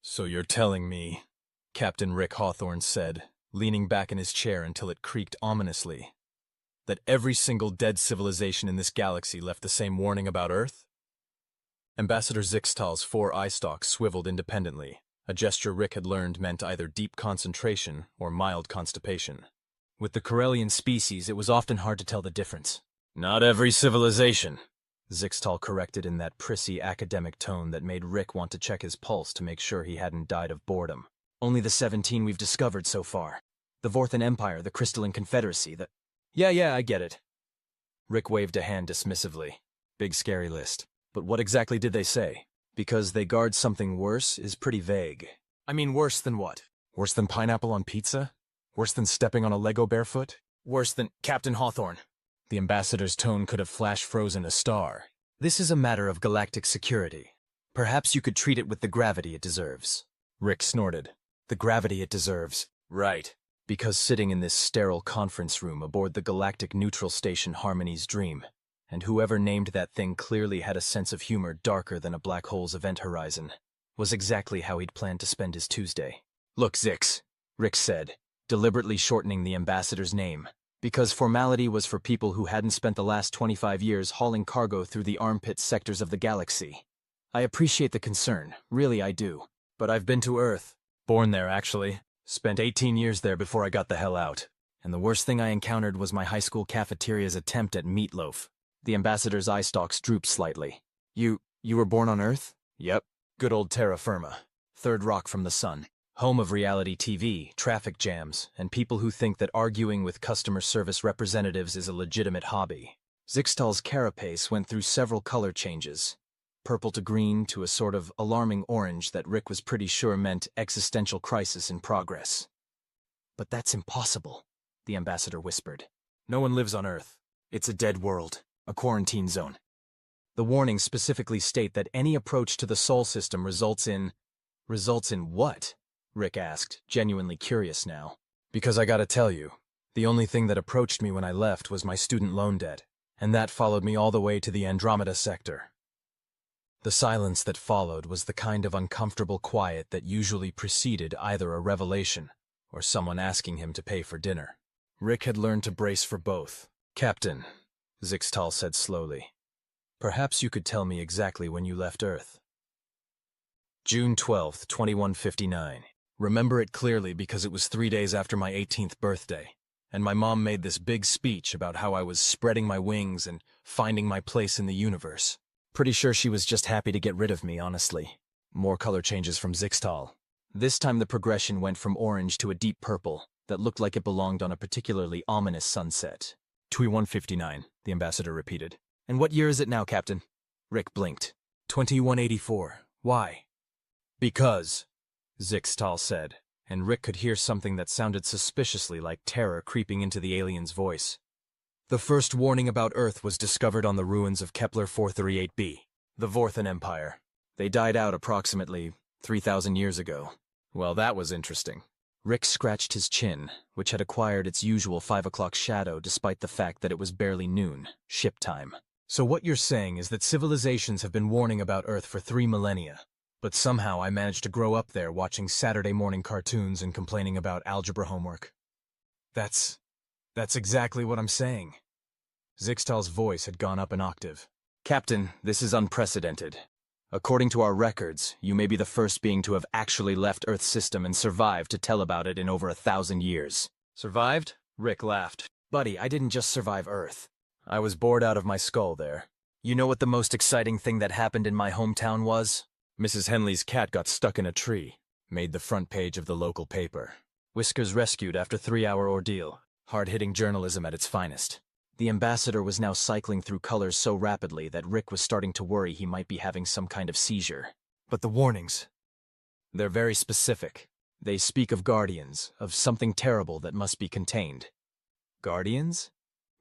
So you're telling me, Captain Rick Hawthorne said, leaning back in his chair until it creaked ominously, that every single dead civilization in this galaxy left the same warning about Earth? Ambassador Zixtal's four eye stalks swiveled independently, a gesture Rick had learned meant either deep concentration or mild constipation. With the Corellian species, it was often hard to tell the difference. Not every civilization, Zixtal corrected in that prissy academic tone that made Rick want to check his pulse to make sure he hadn't died of boredom. Only the 17 we've discovered so far. The Vorthan Empire, the Crystalline Confederacy, the... Yeah, I get it. Rick waved a hand dismissively. Big scary list. But what exactly did they say? Because they guard something worse is pretty vague. I mean, worse than what? Worse than pineapple on pizza? Worse than stepping on a Lego barefoot? Worse than Captain Hawthorne. The ambassador's tone could have flash-frozen a star. This is a matter of galactic security. Perhaps you could treat it with the gravity it deserves. Rick snorted. The gravity it deserves. Right. Because sitting in this sterile conference room aboard the galactic neutral station Harmony's Dream, and whoever named that thing clearly had a sense of humor darker than a black hole's event horizon, was exactly how he'd planned to spend his Tuesday. Look, Zix, Rick said, deliberately shortening the ambassador's name, because formality was for people who hadn't spent the last 25 years hauling cargo through the armpit sectors of the galaxy. I appreciate the concern, really I do. But I've been to Earth. Born there, actually. Spent 18 years there before I got the hell out. And the worst thing I encountered was my high school cafeteria's attempt at meatloaf. The ambassador's eye stalks drooped slightly. You were born on Earth? Yep. Good old terra firma. Third rock from the sun. Home of reality TV, traffic jams, and people who think that arguing with customer service representatives is a legitimate hobby. Zixtal's carapace went through several color changes. Purple to green to a sort of alarming orange that Rick was pretty sure meant existential crisis in progress. But that's impossible, the ambassador whispered. No one lives on Earth. It's a dead world, a quarantine zone. The warnings specifically state that any approach to the Sol system results in what? Rick asked, genuinely curious now. Because I gotta tell you, the only thing that approached me when I left was my student loan debt, and that followed me all the way to the Andromeda sector. The silence that followed was the kind of uncomfortable quiet that usually preceded either a revelation or someone asking him to pay for dinner. Rick had learned to brace for both. Captain, Zixtal said slowly, perhaps you could tell me exactly when you left Earth. June 12th, 2159. Remember it clearly because it was 3 days after my 18th birthday, and my mom made this big speech about how I was spreading my wings and finding my place in the universe. Pretty sure she was just happy to get rid of me, honestly. More color changes from Zixtal. This time the progression went from orange to a deep purple that looked like it belonged on a particularly ominous sunset. 2159, the ambassador repeated. And what year is it now, Captain? Rick blinked. 2184. Why? Because, Zixtal said, and Rick could hear something that sounded suspiciously like terror creeping into the alien's voice. The first warning about Earth was discovered on the ruins of Kepler 438b, the Vorthan Empire. They died out approximately 3,000 years ago. Well, that was interesting. Rick scratched his chin, which had acquired its usual 5 o'clock shadow despite the fact that it was barely noon, ship time. So what you're saying is that civilizations have been warning about Earth for 3 millennia. But somehow I managed to grow up there watching Saturday morning cartoons and complaining about algebra homework. That's exactly what I'm saying. Zixtal's voice had gone up an octave. Captain, this is unprecedented. According to our records, you may be the first being to have actually left Earth's system and survived to tell about it in over 1,000 years. Survived? Rick laughed. Buddy, I didn't just survive Earth. I was bored out of my skull there. You know what the most exciting thing that happened in my hometown was? Mrs. Henley's cat got stuck in a tree. Made the front page of the local paper. Whiskers rescued after 3-hour ordeal. Hard-hitting journalism at its finest. The ambassador was now cycling through colors so rapidly that Rick was starting to worry he might be having some kind of seizure. But the warnings, they're very specific. They speak of guardians, of something terrible that must be contained. Guardians?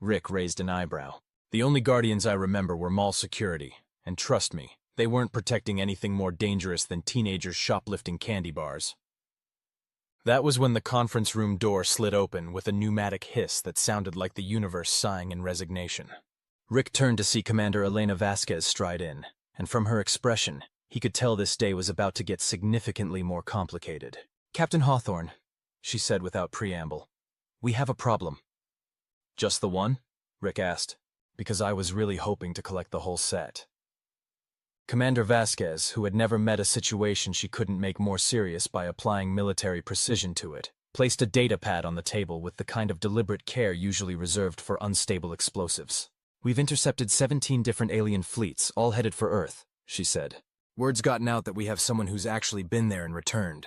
Rick raised an eyebrow. The only guardians I remember were mall security, and trust me, they weren't protecting anything more dangerous than teenagers shoplifting candy bars. That was when the conference room door slid open with a pneumatic hiss that sounded like the universe sighing in resignation. Rick turned to see Commander Elena Vasquez stride in, and from her expression, He could tell this day was about to get significantly more complicated. "Captain Hawthorne," she said without preamble, "we have a problem." "Just the one?" Rick asked, because I was really hoping to collect the whole set. Commander Vasquez, who had never met a situation she couldn't make more serious by applying military precision to it, placed a data pad on the table with the kind of deliberate care usually reserved for unstable explosives. "We've intercepted 17 different alien fleets, all headed for Earth," she said. "Word's gotten out that we have someone who's actually been there and returned.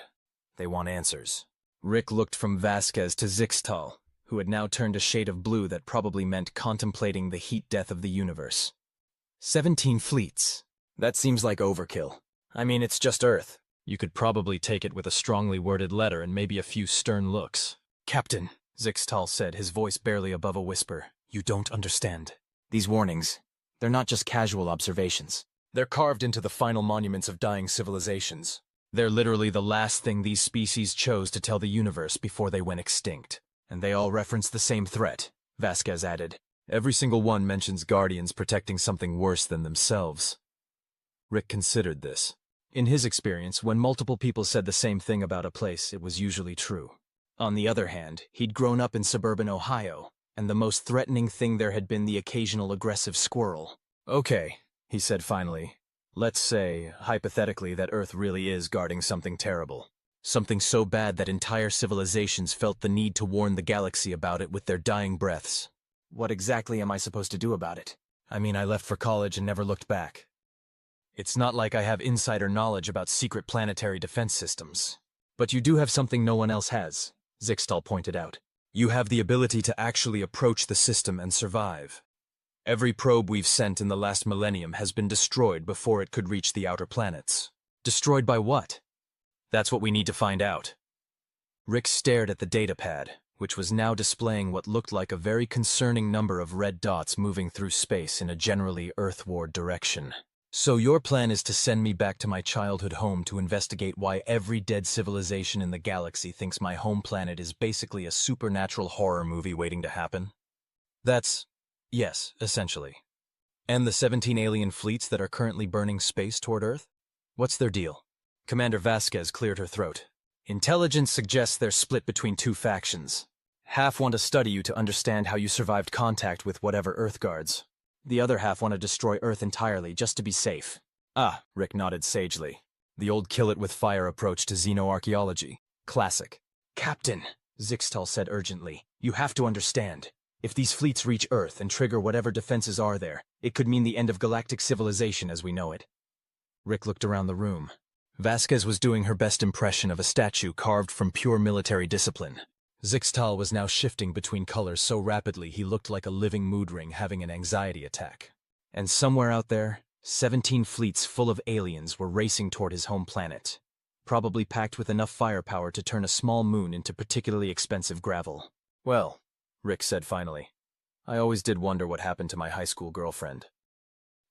They want answers." Rick looked from Vasquez to Zixtal, who had now turned a shade of blue that probably meant contemplating the heat death of the universe. 17 fleets. That seems like overkill. I mean, it's just Earth. You could probably take it with a strongly worded letter and maybe a few stern looks. "Captain," Zixtal said, his voice barely above a whisper, "you don't understand. These warnings, they're not just casual observations. They're carved into the final monuments of dying civilizations. They're literally the last thing these species chose to tell the universe before they went extinct. And they all reference the same threat," Vasquez added. "Every single one mentions Guardians protecting something worse than themselves." Rick considered this. In his experience, when multiple people said the same thing about a place, it was usually true. On the other hand, he'd grown up in suburban Ohio, and the most threatening thing there had been the occasional aggressive squirrel. "Okay," he said finally. "Let's say, hypothetically, that Earth really is guarding something terrible. Something so bad that entire civilizations felt the need to warn the galaxy about it with their dying breaths. What exactly am I supposed to do about it? I mean, I left for college and never looked back. It's not like I have insider knowledge about secret planetary defense systems. But you do have something no one else has," Zixtal pointed out. "You have the ability to actually approach the system and survive. Every probe we've sent in the last millennium has been destroyed before it could reach the outer planets." "Destroyed by what?" "That's what we need to find out." Rick stared at the datapad, which was now displaying what looked like a very concerning number of red dots moving through space in a generally Earthward direction. "So your plan is to send me back to my childhood home to investigate why every dead civilization in the galaxy thinks my home planet is basically a supernatural horror movie waiting to happen?" Yes, essentially. "And the 17 alien fleets that are currently burning space toward Earth? What's their deal?" Commander Vasquez cleared her throat. "Intelligence suggests they're split between two factions. Half want to study you to understand how you survived contact with whatever Earth guards. The other half want to destroy Earth entirely, just to be safe." "Ah," Rick nodded sagely. "The old kill-it-with-fire approach to xenoarchaeology. Classic." "Captain," Zixtal said urgently, "you have to understand. If these fleets reach Earth and trigger whatever defenses are there, it could mean the end of galactic civilization as we know it." Rick looked around the room. Vasquez was doing her best impression of a statue carved from pure military discipline. Zixtal was now shifting between colors so rapidly he looked like a living mood ring having an anxiety attack. And somewhere out there, 17 fleets full of aliens were racing toward his home planet, probably packed with enough firepower to turn a small moon into particularly expensive gravel. "Well," Rick said finally, "I always did wonder what happened to my high school girlfriend.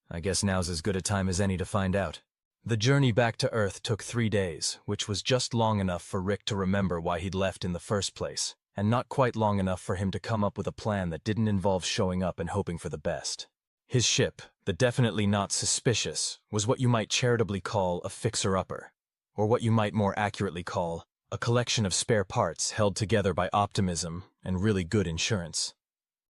I guess now's as good a time as any to find out." The journey back to Earth took 3 days, which was just long enough for Rick to remember why he'd left in the first place, and not quite long enough for him to come up with a plan that didn't involve showing up and hoping for the best. His ship, the definitely not suspicious, was what you might charitably call a fixer-upper, or what you might more accurately call a collection of spare parts held together by optimism and really good insurance.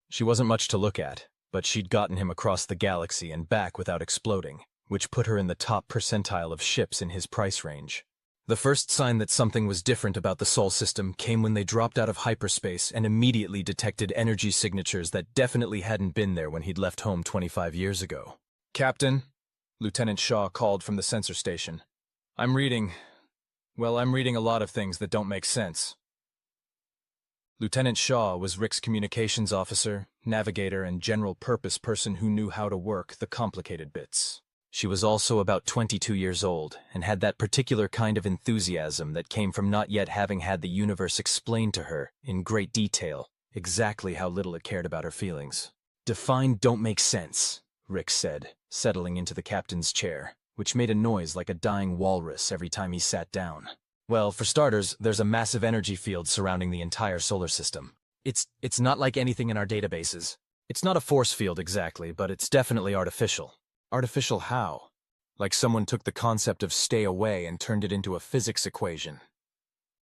She wasn't much to look at, but she'd gotten him across the galaxy and back without exploding, which put her in the top percentile of ships in his price range. The first sign that something was different about the Sol system came when they dropped out of hyperspace and immediately detected energy signatures that definitely hadn't been there when he'd left home 25 years ago. "Captain," Lieutenant Shaw called from the sensor station. I'm reading a lot of things that don't make sense." Lieutenant Shaw was Rick's communications officer, navigator, and general-purpose person who knew how to work the complicated bits. She was also about 22 years old, and had that particular kind of enthusiasm that came from not yet having had the universe explain to her, in great detail, exactly how little it cared about her feelings. "Define don't make sense," Rick said, settling into the captain's chair, which made a noise like a dying walrus every time he sat down. "Well, for starters, there's a massive energy field surrounding the entire solar system. It's not like anything in our databases. It's not a force field exactly, but it's definitely artificial." "Artificial how?" like someone took the concept of stay away and turned it into a physics equation.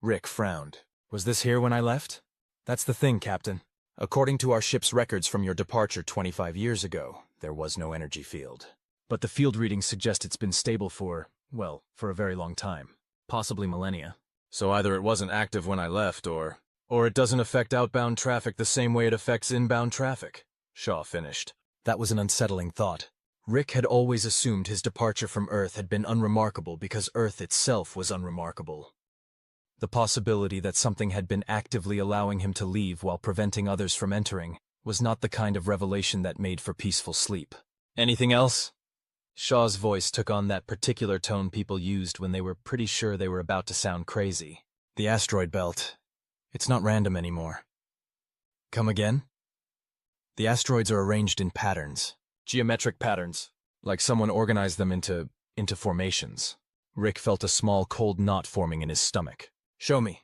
Rick frowned. Was this here when I left? That's the thing, Captain. According to our ship's records from your departure 25 years ago, there was no energy field. But the field readings suggest it's been stable for a very long time. Possibly millennia. So either it wasn't active when I left, or it doesn't affect outbound traffic the same way it affects inbound traffic, Shaw finished. That was an unsettling thought. Rick had always assumed his departure from Earth had been unremarkable because Earth itself was unremarkable. The possibility that something had been actively allowing him to leave while preventing others from entering was not the kind of revelation that made for peaceful sleep. Anything else? Shaw's voice took on that particular tone people used when they were pretty sure they were about to sound crazy. The asteroid belt. It's not random anymore. Come again? The asteroids are arranged in patterns. Geometric patterns. Like someone organized them into formations. Rick felt a small cold knot forming in his stomach. Show me.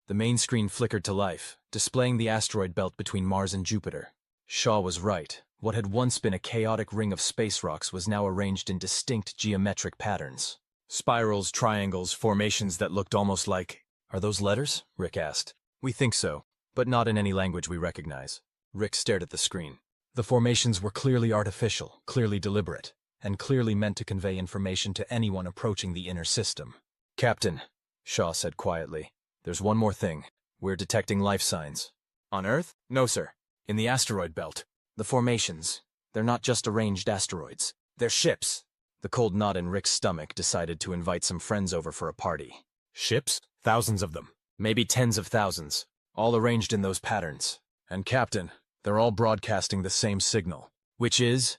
The main screen flickered to life, displaying the asteroid belt between Mars and Jupiter. Shaw was right. What had once been a chaotic ring of space rocks was now arranged in distinct geometric patterns. Spirals, triangles, formations that looked almost like... Are those letters? Rick asked. We think so, but not in any language we recognize. Rick stared at the screen. The formations were clearly artificial, clearly deliberate, and clearly meant to convey information to anyone approaching the inner system. Captain, Shaw said quietly, there's one more thing. We're detecting life signs. On Earth? No, sir. In the asteroid belt. The formations. They're not just arranged asteroids. They're ships. The cold knot in Rick's stomach decided to invite some friends over for a party. Ships? Thousands of them. Maybe tens of thousands. All arranged in those patterns. And Captain, they're all broadcasting the same signal. Which is?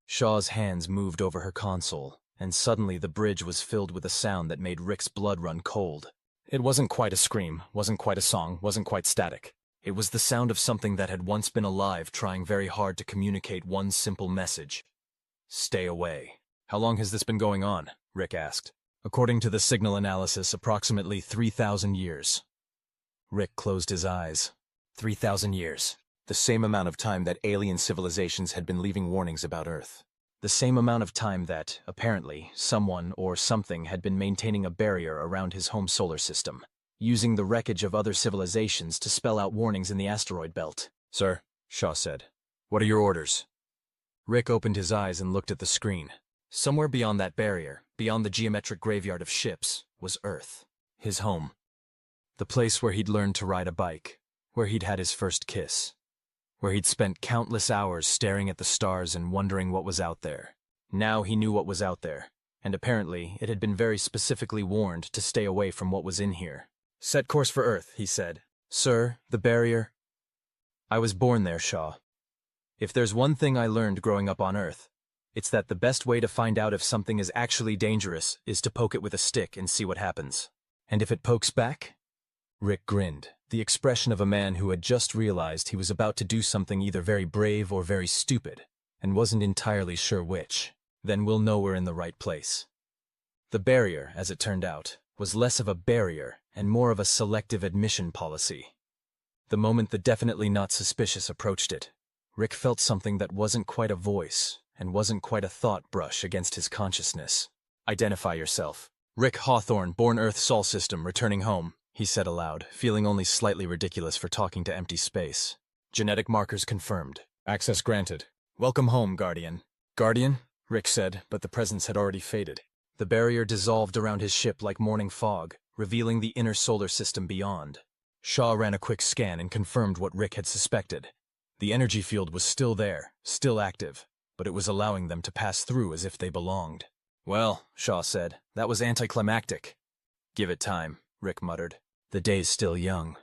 Shaw's hands moved over her console, and suddenly the bridge was filled with a sound that made Rick's blood run cold. It wasn't quite a scream, wasn't quite a song, wasn't quite static. It was the sound of something that had once been alive trying very hard to communicate one simple message. Stay away. How long has this been going on? Rick asked. According to the signal analysis, approximately 3,000 years. Rick closed his eyes. 3,000 years. The same amount of time that alien civilizations had been leaving warnings about Earth. The same amount of time that, apparently, someone or something had been maintaining a barrier around his home solar system, using the wreckage of other civilizations to spell out warnings in the asteroid belt. Sir, Shaw said. What are your orders? Rick opened his eyes and looked at the screen. Somewhere beyond that barrier, beyond the geometric graveyard of ships, was Earth. His home. The place where he'd learned to ride a bike, where he'd had his first kiss, where he'd spent countless hours staring at the stars and wondering what was out there. Now he knew what was out there, and apparently it had been very specifically warned to stay away from what was in here. Set course for Earth, he said. Sir, the barrier. I was born there, Shaw. If there's one thing I learned growing up on Earth, it's that the best way to find out if something is actually dangerous is to poke it with a stick and see what happens. And if it pokes back? Rick grinned, the expression of a man who had just realized he was about to do something either very brave or very stupid, and wasn't entirely sure which. Then we'll know we're in the right place. The barrier, as it turned out, was less of a barrier and more of a selective admission policy. The moment the definitely not suspicious approached it, Rick felt something that wasn't quite a voice and wasn't quite a thought brush against his consciousness. Identify yourself. Rick Hawthorne, born Earth Sol System, returning home, he said aloud, feeling only slightly ridiculous for talking to empty space. Genetic markers confirmed. Access granted. Welcome home, Guardian. Guardian? Rick said, but the presence had already faded. The barrier dissolved around his ship like morning fog, revealing the inner solar system beyond. Shaw ran a quick scan and confirmed what Rick had suspected. The energy field was still there, still active, but it was allowing them to pass through as if they belonged. Well, Shaw said, that was anticlimactic. Give it time, Rick muttered. The day's still young.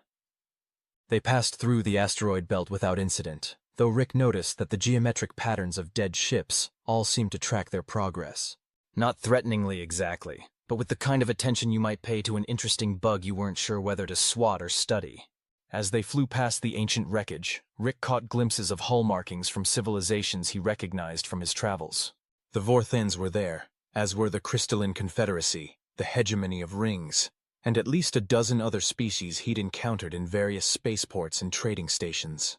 They passed through the asteroid belt without incident, though Rick noticed that the geometric patterns of dead ships all seemed to track their progress. Not threateningly exactly, but with the kind of attention you might pay to an interesting bug you weren't sure whether to swat or study. As they flew past the ancient wreckage, Rick caught glimpses of hull markings from civilizations he recognized from his travels. The Vorthins were there, as were the Crystalline Confederacy, the hegemony of rings, and at least a dozen other species he'd encountered in various spaceports and trading stations.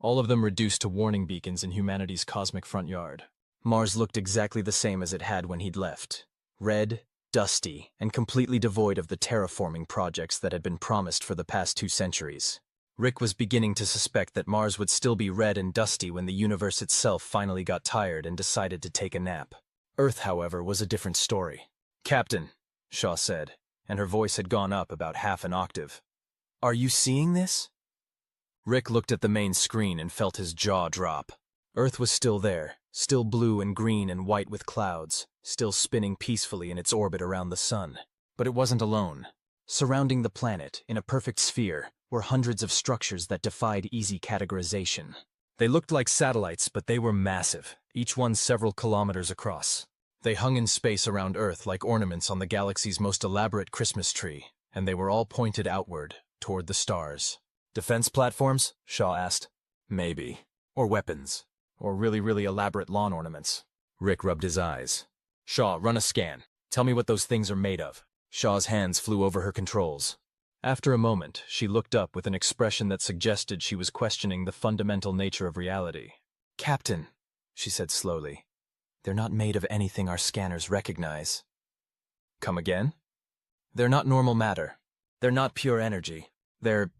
All of them reduced to warning beacons in humanity's cosmic front yard. Mars looked exactly the same as it had when he'd left. Red, dusty, and completely devoid of the terraforming projects that had been promised for the past 2 centuries. Rick was beginning to suspect that Mars would still be red and dusty when the universe itself finally got tired and decided to take a nap. Earth, however, was a different story. "Captain," Shaw said, and her voice had gone up about half an octave. "Are you seeing this?" Rick looked at the main screen and felt his jaw drop. Earth was still there, still blue and green and white with clouds, still spinning peacefully in its orbit around the sun. But it wasn't alone. Surrounding the planet, in a perfect sphere, were hundreds of structures that defied easy categorization. They looked like satellites, but they were massive, each one several kilometers across. They hung in space around Earth like ornaments on the galaxy's most elaborate Christmas tree, and they were all pointed outward, toward the stars. "Defense platforms?" Shaw asked. "Maybe. Or weapons. Or really elaborate lawn ornaments." Rick rubbed his eyes. "Shaw, run a scan. Tell me what those things are made of." Shaw's hands flew over her controls. After a moment, she looked up with an expression that suggested she was questioning the fundamental nature of reality. "Captain," she said slowly, "they're not made of anything our scanners recognize." "Come again?" "They're not normal matter. They're not pure energy. They're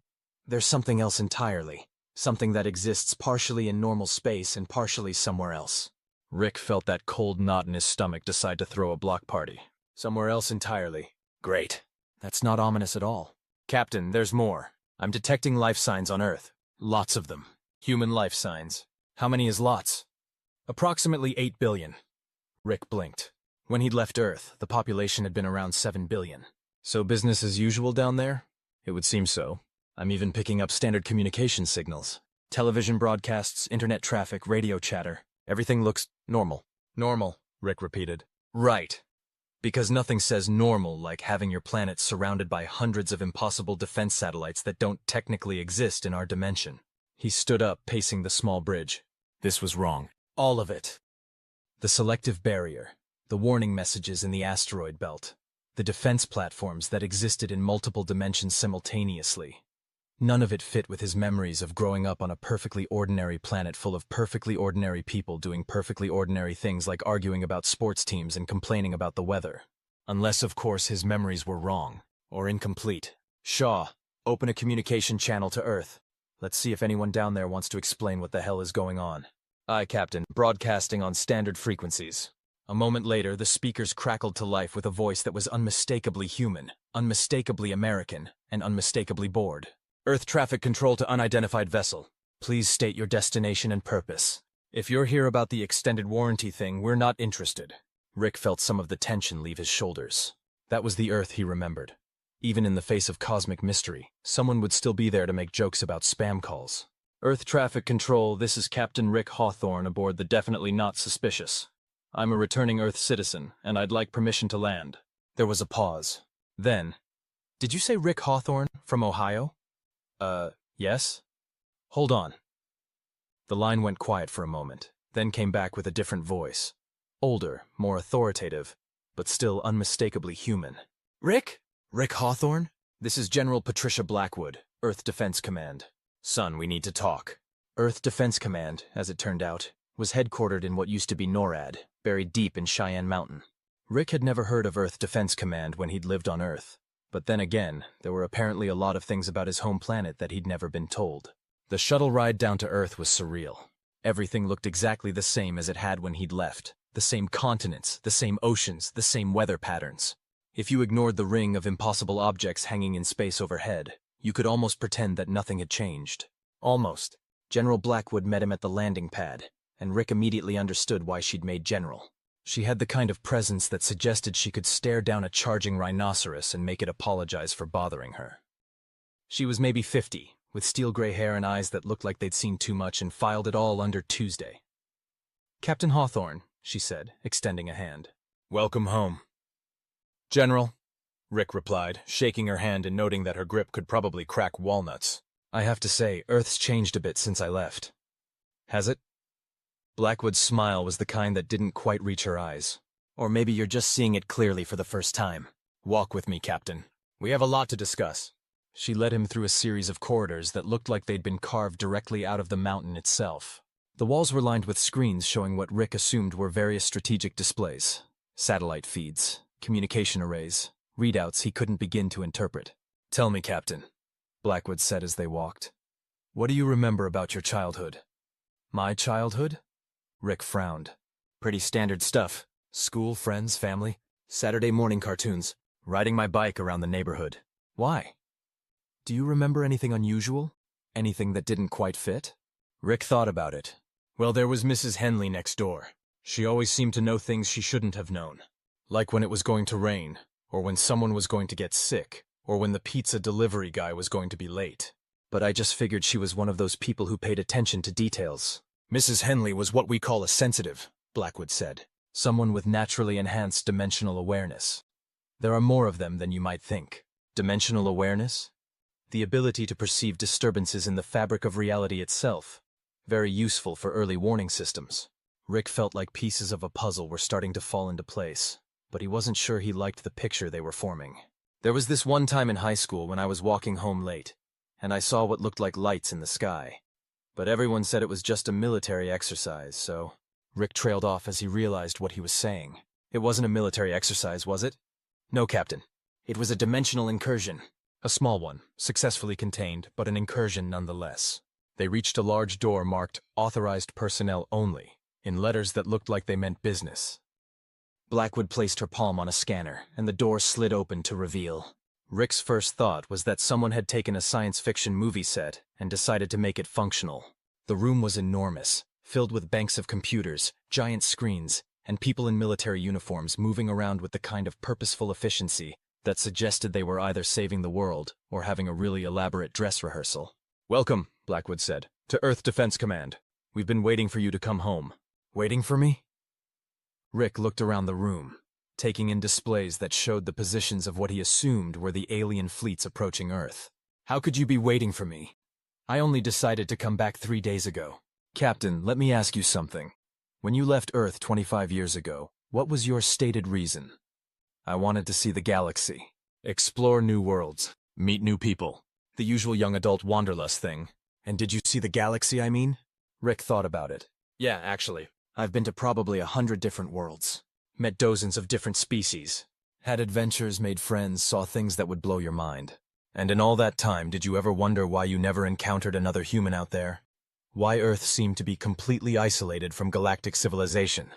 something else entirely. Something that exists partially in normal space and partially somewhere else." Rick felt that cold knot in his stomach decide to throw a block party. "Somewhere else entirely. Great. That's not ominous at all. Captain, there's more. I'm detecting life signs on Earth. Lots of them. Human life signs. How many is lots?" "Approximately 8 billion. Rick blinked. When he'd left Earth, the population had been around 7 billion. "So business as usual down there?" "It would seem so. I'm even picking up standard communication signals. Television broadcasts, internet traffic, radio chatter. Everything looks normal." "Normal," Rick repeated. "Right. Because nothing says normal like having your planet surrounded by hundreds of impossible defense satellites that don't technically exist in our dimension." He stood up, pacing the small bridge. This was wrong. All of it. The selective barrier, the warning messages in the asteroid belt, the defense platforms that existed in multiple dimensions simultaneously. None of it fit with his memories of growing up on a perfectly ordinary planet full of perfectly ordinary people doing perfectly ordinary things like arguing about sports teams and complaining about the weather. Unless, of course, his memories were wrong, or incomplete. "Shaw, open a communication channel to Earth. Let's see if anyone down there wants to explain what the hell is going on." "Aye, Captain, broadcasting on standard frequencies." A moment later, the speakers crackled to life with a voice that was unmistakably human, unmistakably American, and unmistakably bored. "Earth traffic control to unidentified vessel. Please state your destination and purpose. If you're here about the extended warranty thing, we're not interested." Rick felt some of the tension leave his shoulders. That was the Earth he remembered. Even in the face of cosmic mystery, someone would still be there to make jokes about spam calls. "Earth traffic control, this is Captain Rick Hawthorne aboard the Definitely Not Suspicious. I'm a returning Earth citizen, and I'd like permission to land." There was a pause. Then, "Did you say Rick Hawthorne, from Ohio?" Yes? Hold on." The line went quiet for a moment, then came back with a different voice. Older, more authoritative, but still unmistakably human. "Rick? Rick Hawthorne? This is General Patricia Blackwood, Earth Defense Command. Son, we need to talk." Earth Defense Command, as it turned out, was headquartered in what used to be NORAD, buried deep in Cheyenne Mountain. Rick had never heard of Earth Defense Command when he'd lived on Earth. But then again, there were apparently a lot of things about his home planet that he'd never been told. The shuttle ride down to Earth was surreal. Everything looked exactly the same as it had when he'd left. The same continents, the same oceans, the same weather patterns. If you ignored the ring of impossible objects hanging in space overhead, you could almost pretend that nothing had changed. Almost. General Blackwood met him at the landing pad, and Rick immediately understood why she'd made General. She had the kind of presence that suggested she could stare down a charging rhinoceros and make it apologize for bothering her. She was maybe 50, with steel gray hair and eyes that looked like they'd seen too much and filed it all under Tuesday. "Captain Hawthorne," she said, extending a hand. "Welcome home." "General," Rick replied, shaking her hand and noting that her grip could probably crack walnuts. "I have to say, Earth's changed a bit since I left." "Has it?" Blackwood's smile was the kind that didn't quite reach her eyes. "Or maybe you're just seeing it clearly for the first time. Walk with me, Captain. We have a lot to discuss." She led him through a series of corridors that looked like they'd been carved directly out of the mountain itself. The walls were lined with screens showing what Rick assumed were various strategic displays. Satellite feeds, communication arrays, readouts he couldn't begin to interpret. "Tell me, Captain," Blackwood said as they walked. "What do you remember about your childhood?" "My childhood?" Rick frowned. "Pretty standard stuff. School, friends, family, Saturday morning cartoons, riding my bike around the neighborhood." "Why? Do you remember anything unusual? Anything that didn't quite fit?" Rick thought about it. Well, there was Mrs. Henley next door. She always seemed to know things she shouldn't have known. Like when it was going to rain, or when someone was going to get sick, or when the pizza delivery guy was going to be late. But I just figured she was one of those people who paid attention to details. "Mrs. Henley was what we call a sensitive," Blackwood said. "Someone with naturally enhanced dimensional awareness. There are more of them than you might think." Dimensional awareness? The ability to perceive disturbances in the fabric of reality itself. Very useful for early warning systems. Rick felt like pieces of a puzzle were starting to fall into place, but he wasn't sure he liked the picture they were forming. "There was this one time in high school when I was walking home late, and I saw what looked like lights in the sky. But everyone said it was just a military exercise, so..." Rick trailed off as he realized what he was saying. "It wasn't a military exercise, was it?" "No, Captain. It was a dimensional incursion. A small one, successfully contained, but an incursion nonetheless." They reached a large door marked "Authorized Personnel Only," in letters that looked like they meant business. Blackwood placed her palm on a scanner, and the door slid open to reveal. Rick's first thought was that someone had taken a science fiction movie set and decided to make it functional. The room was enormous, filled with banks of computers, giant screens, and people in military uniforms moving around with the kind of purposeful efficiency that suggested they were either saving the world or having a really elaborate dress rehearsal. "Welcome," Blackwood said, "to Earth Defense Command. We've been waiting for you to come home." "Waiting for me?" Rick looked around the room, taking in displays that showed the positions of what he assumed were the alien fleets approaching Earth. "How could you be waiting for me? I only decided to come back 3 days ago." "Captain, let me ask you something. When you left Earth 25 years ago, what was your stated reason?" "I wanted to see the galaxy, explore new worlds, meet new people. The usual young adult wanderlust thing." "And did you see the galaxy, I mean?" Rick thought about it. "Yeah, actually. I've been to probably 100 different worlds. Met dozens of different species. Had adventures, made friends, saw things that would blow your mind. And in all that time, did you ever wonder why you never encountered another human out there? Why Earth seemed to be completely isolated from galactic civilization?"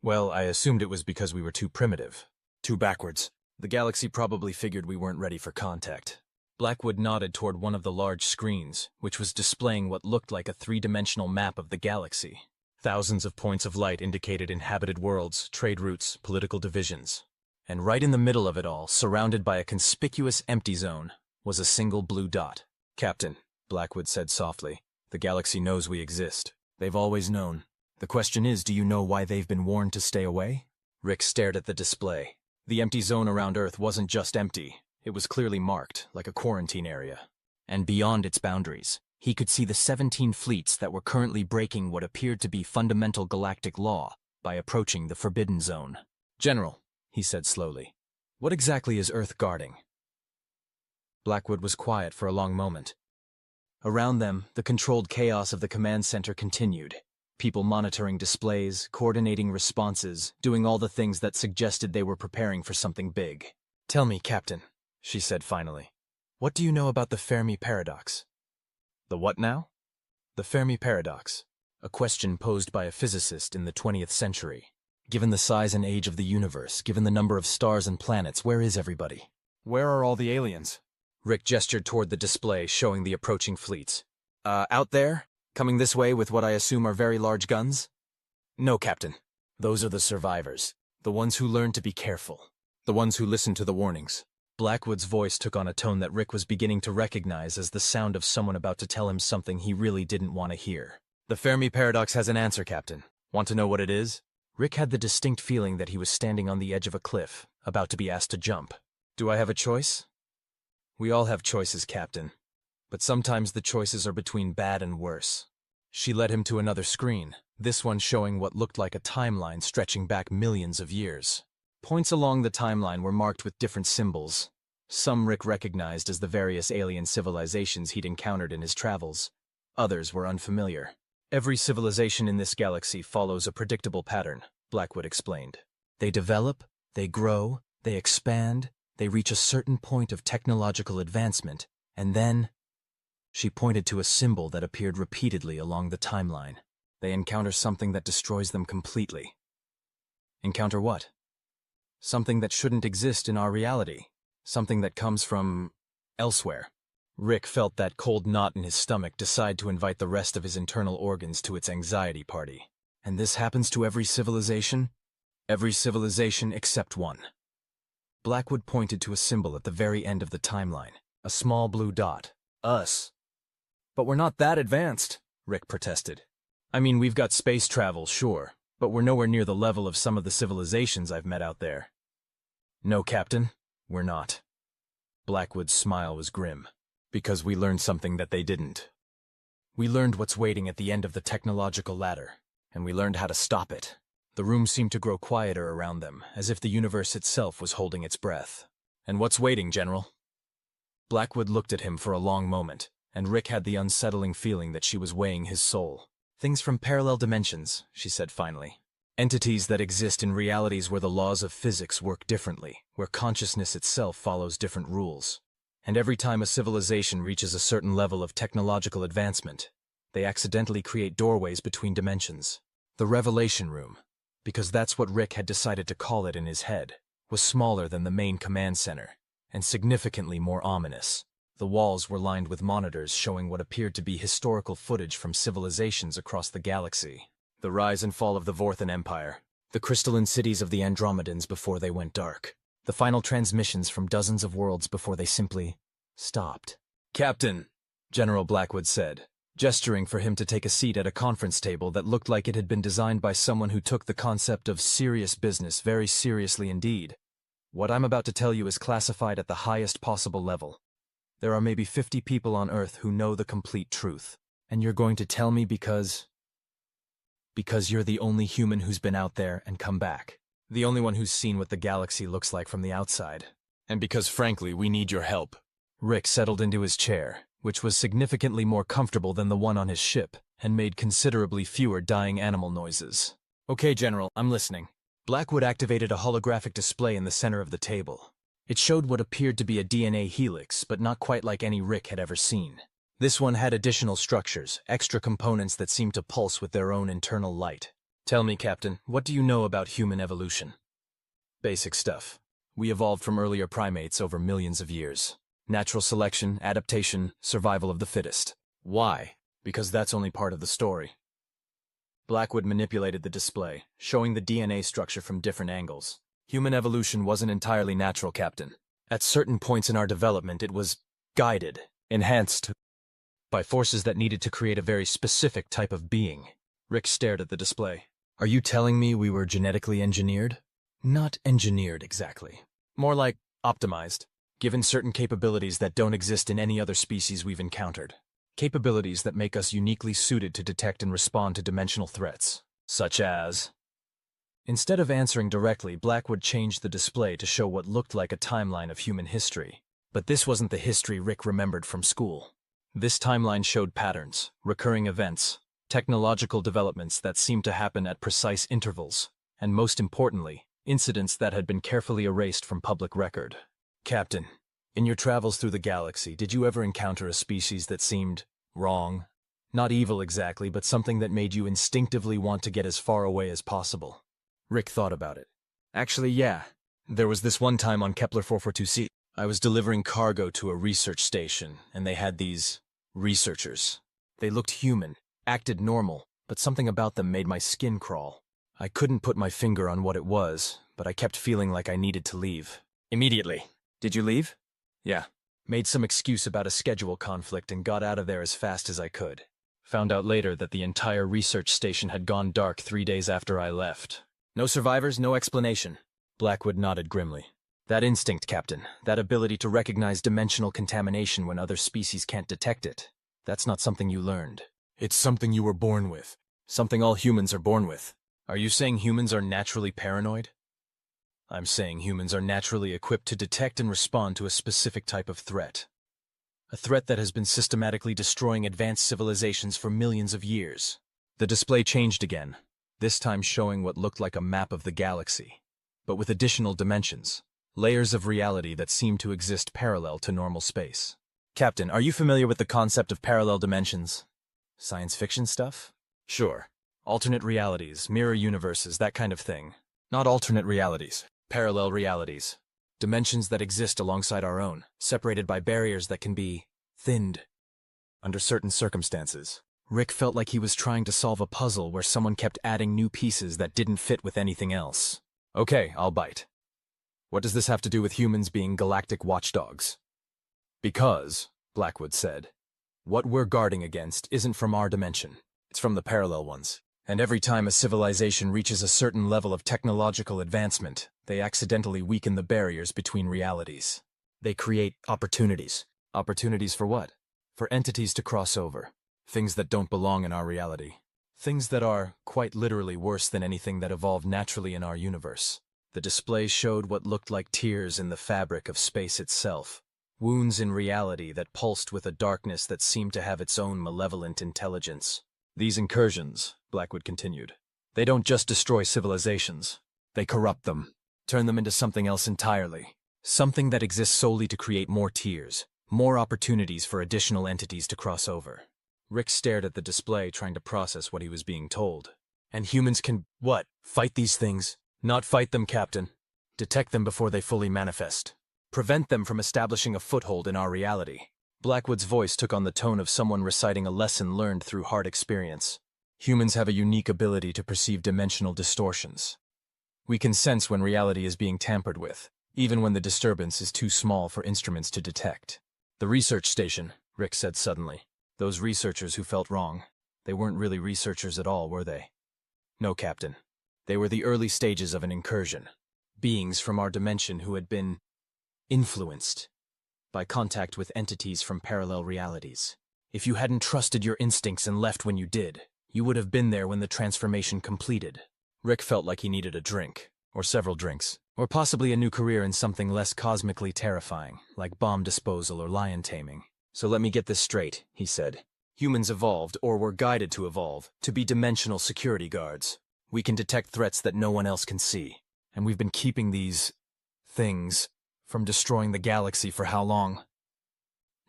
Well, I assumed it was because we were too primitive. Too backwards. The galaxy probably figured we weren't ready for contact." Blackwood nodded toward one of the large screens, which was displaying what looked like a 3-dimensional map of the galaxy. Thousands of points of light indicated inhabited worlds, trade routes, political divisions. And right in the middle of it all, surrounded by a conspicuous empty zone, was a single blue dot. "Captain," Blackwood said softly, "the galaxy knows we exist. They've always known. The question is, do you know why they've been warned to stay away?" Rick stared at the display. The empty zone around Earth wasn't just empty. It was clearly marked, like a quarantine area. And beyond its boundaries, he could see the 17 fleets that were currently breaking what appeared to be fundamental galactic law by approaching the Forbidden Zone. "General," he said slowly, "what exactly is Earth guarding?" Blackwood was quiet for a long moment. Around them, the controlled chaos of the command center continued. People monitoring displays, coordinating responses, doing all the things that suggested they were preparing for something big. "Tell me, Captain," she said finally, "what do you know about the Fermi paradox?" "The what now?" "The Fermi paradox, a question posed by a physicist in the 20th century. Given the size and age of the universe, given the number of stars and planets, where is everybody? Where are all the aliens?" Rick gestured toward the display showing the approaching fleets. Out there? Coming this way with what I assume are very large guns?" "No, Captain. Those are the survivors. The ones who learn to be careful. The ones who listen to the warnings." Blackwood's voice took on a tone that Rick was beginning to recognize as the sound of someone about to tell him something he really didn't want to hear. "The Fermi paradox has an answer, Captain. Want to know what it is?" Rick had the distinct feeling that he was standing on the edge of a cliff, about to be asked to jump. "Do I have a choice?" "We all have choices, Captain. But sometimes the choices are between bad and worse." She led him to another screen, this one showing what looked like a timeline stretching back millions of years. Points along the timeline were marked with different symbols. Some Rick recognized as the various alien civilizations he'd encountered in his travels. Others were unfamiliar. Every civilization in this galaxy follows a predictable pattern, Blackwood explained. They develop, they grow, they expand, they reach a certain point of technological advancement, and then… She pointed to a symbol that appeared repeatedly along the timeline. They encounter something that destroys them completely. Encounter what? Something that shouldn't exist in our reality. Something that comes from… elsewhere. Rick felt that cold knot in his stomach decide to invite the rest of his internal organs to its anxiety party. And this happens to every civilization? Every civilization except one. Blackwood pointed to a symbol at the very end of the timeline, a small blue dot. Us. But we're not that advanced, Rick protested. I mean, we've got space travel, sure, but we're nowhere near the level of some of the civilizations I've met out there. No, Captain, we're not. Blackwood's smile was grim. Because we learned something that they didn't. We learned what's waiting at the end of the technological ladder, and we learned how to stop it. The room seemed to grow quieter around them, as if the universe itself was holding its breath. And what's waiting, General? Blackwood looked at him for a long moment, and Rick had the unsettling feeling that she was weighing his soul. Things from parallel dimensions, she said finally. Entities that exist in realities where the laws of physics work differently, where consciousness itself follows different rules. And every time a civilization reaches a certain level of technological advancement, they accidentally create doorways between dimensions. The Revelation Room, because that's what Rick had decided to call it in his head, was smaller than the main command center, and significantly more ominous. The walls were lined with monitors showing what appeared to be historical footage from civilizations across the galaxy. The rise and fall of the Vorthan Empire, the crystalline cities of the Andromedans before they went dark, the final transmissions from dozens of worlds before they simply stopped. Captain, General Blackwood said, gesturing for him to take a seat at a conference table that looked like it had been designed by someone who took the concept of serious business very seriously indeed. What I'm about to tell you is classified at the highest possible level. There are maybe 50 people on Earth who know the complete truth. And you're going to tell me because you're the only human who's been out there and come back. The only one who's seen what the galaxy looks like from the outside. And because, frankly, we need your help. Rick settled into his chair, which was significantly more comfortable than the one on his ship, and made considerably fewer dying animal noises. Okay, General, I'm listening. Blackwood activated a holographic display in the center of the table. It showed what appeared to be a DNA helix, but not quite like any Rick had ever seen. This one had additional structures, extra components that seemed to pulse with their own internal light. Tell me, Captain, what do you know about human evolution? Basic stuff. We evolved from earlier primates over millions of years. Natural selection, adaptation, survival of the fittest. Why? Because that's only part of the story. Blackwood manipulated the display, showing the DNA structure from different angles. Human evolution wasn't entirely natural, Captain. At certain points in our development, it was guided, enhanced by forces that needed to create a very specific type of being. Rick stared at the display. Are you telling me we were genetically engineered? Not engineered exactly. More like optimized, given certain capabilities that don't exist in any other species we've encountered. Capabilities that make us uniquely suited to detect and respond to dimensional threats, such as… Instead of answering directly, Blackwood changed the display to show what looked like a timeline of human history. But this wasn't the history Rick remembered from school. This timeline showed patterns, recurring events, technological developments that seemed to happen at precise intervals, and most importantly, incidents that had been carefully erased from public record. Captain, in your travels through the galaxy, did you ever encounter a species that seemed wrong? Not evil exactly, but something that made you instinctively want to get as far away as possible. Rick thought about it. Actually, yeah. There was this one time on Kepler 442c. I was delivering cargo to a research station, and they had these researchers. They looked human, acted normal, but something about them made my skin crawl. I couldn't put my finger on what it was, but I kept feeling like I needed to leave. Immediately. Did you leave? Yeah. Made some excuse about a schedule conflict and got out of there as fast as I could. Found out later that the entire research station had gone dark 3 days after I left. No survivors, no explanation. Blackwood nodded grimly. That instinct, Captain, that ability to recognize dimensional contamination when other species can't detect it, that's not something you learned. It's something you were born with. Something all humans are born with. Are you saying humans are naturally paranoid? I'm saying humans are naturally equipped to detect and respond to a specific type of threat. A threat that has been systematically destroying advanced civilizations for millions of years. The display changed again, this time showing what looked like a map of the galaxy, but with additional dimensions, layers of reality that seemed to exist parallel to normal space. Captain, are you familiar with the concept of parallel dimensions? Science fiction stuff? Sure. Alternate realities, mirror universes, that kind of thing. Not alternate realities, parallel realities. Dimensions that exist alongside our own, separated by barriers that can be thinned. Under certain circumstances, Rick felt like he was trying to solve a puzzle where someone kept adding new pieces that didn't fit with anything else. Okay, I'll bite. What does this have to do with humans being galactic watchdogs? Because, Blackwood said, what we're guarding against isn't from our dimension. It's from the parallel ones. And every time a civilization reaches a certain level of technological advancement, they accidentally weaken the barriers between realities. They create opportunities. Opportunities for what? For entities to cross over. Things that don't belong in our reality. Things that are, quite literally, worse than anything that evolved naturally in our universe. The display showed what looked like tears in the fabric of space itself. Wounds in reality that pulsed with a darkness that seemed to have its own malevolent intelligence. These incursions, Blackwood continued, they don't just destroy civilizations. They corrupt them, turn them into something else entirely. Something that exists solely to create more tiers, more opportunities for additional entities to cross over. Rick stared at the display, trying to process what he was being told. And humans can, what? Fight these things? Not fight them, Captain. Detect them before they fully manifest. Prevent them from establishing a foothold in our reality. Blackwood's voice took on the tone of someone reciting a lesson learned through hard experience. Humans have a unique ability to perceive dimensional distortions. We can sense when reality is being tampered with, even when the disturbance is too small for instruments to detect. The research station, Rick said suddenly. Those researchers who felt wrong, they weren't really researchers at all, were they? No, Captain. They were the early stages of an incursion. Beings from our dimension who had been influenced by contact with entities from parallel realities. If you hadn't trusted your instincts and left when you did, you would have been there when the transformation completed. Rick felt like he needed a drink, or several drinks, or possibly a new career in something less cosmically terrifying, like bomb disposal or lion taming. So let me get this straight, he said. Humans evolved, or were guided to evolve, to be dimensional security guards. We can detect threats that no one else can see. And we've been keeping these things from destroying the galaxy for how long?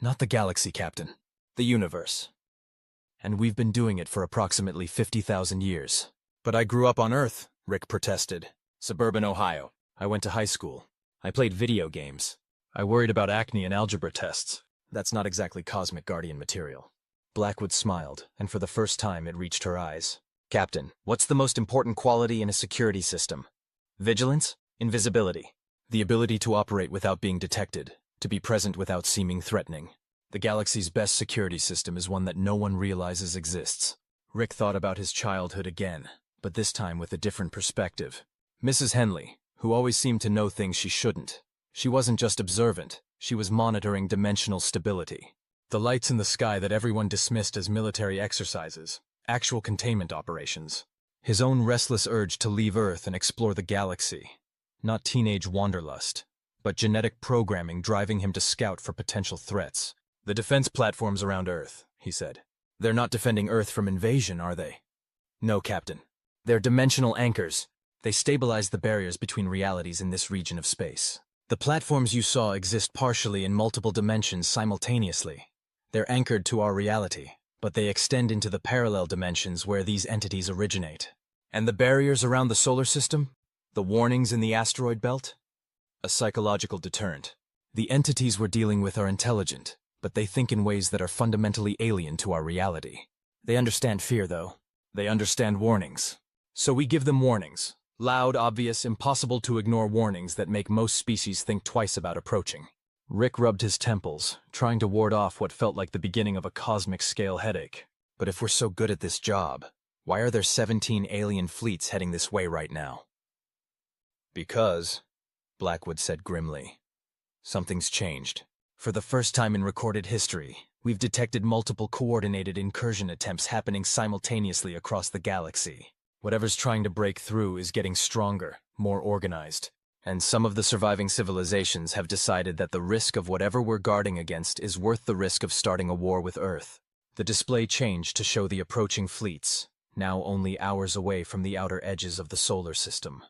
Not the galaxy, Captain. The universe. And we've been doing it for approximately 50,000 years. But I grew up on Earth, Rick protested. Suburban Ohio. I went to high school. I played video games. I worried about acne and algebra tests. That's not exactly Cosmic Guardian material. Blackwood smiled, and for the first time it reached her eyes. Captain, what's the most important quality in a security system? Vigilance? Invisibility. The ability to operate without being detected, to be present without seeming threatening. The galaxy's best security system is one that no one realizes exists. Rick thought about his childhood again, but this time with a different perspective. Mrs. Henley, who always seemed to know things she shouldn't. She wasn't just observant, she was monitoring dimensional stability. The lights in the sky that everyone dismissed as military exercises, actual containment operations. His own restless urge to leave Earth and explore the galaxy. Not teenage wanderlust, but genetic programming driving him to scout for potential threats. The defense platforms around Earth, he said. They're not defending Earth from invasion, are they? No, Captain. They're dimensional anchors. They stabilize the barriers between realities in this region of space. The platforms you saw exist partially in multiple dimensions simultaneously. They're anchored to our reality, but they extend into the parallel dimensions where these entities originate. And the barriers around the solar system? The warnings in the asteroid belt? A psychological deterrent. The entities we're dealing with are intelligent, but they think in ways that are fundamentally alien to our reality. They understand fear, though. They understand warnings. So we give them warnings. Loud, obvious, impossible to ignore warnings that make most species think twice about approaching. Rick rubbed his temples, trying to ward off what felt like the beginning of a cosmic-scale headache. But if we're so good at this job, why are there 17 alien fleets heading this way right now? Because, Blackwood said grimly, something's changed. For the first time in recorded history, we've detected multiple coordinated incursion attempts happening simultaneously across the galaxy. Whatever's trying to break through is getting stronger, more organized, And some of the surviving civilizations have decided that the risk of whatever we're guarding against is worth the risk of starting a war with Earth. The display changed to show the approaching fleets, now only hours away from the outer edges of the solar system.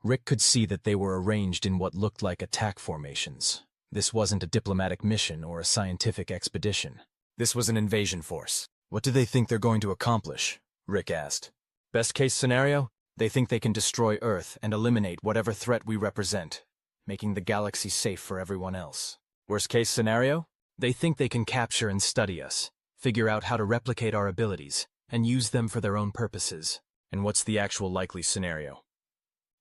Rick could see that they were arranged in what looked like attack formations. This wasn't a diplomatic mission or a scientific expedition. This was an invasion force. What do they think they're going to accomplish? Rick asked. Best case scenario? They think they can destroy Earth and eliminate whatever threat we represent, making the galaxy safe for everyone else. Worst case scenario? They think they can capture and study us, figure out how to replicate our abilities, and use them for their own purposes. And what's the actual likely scenario?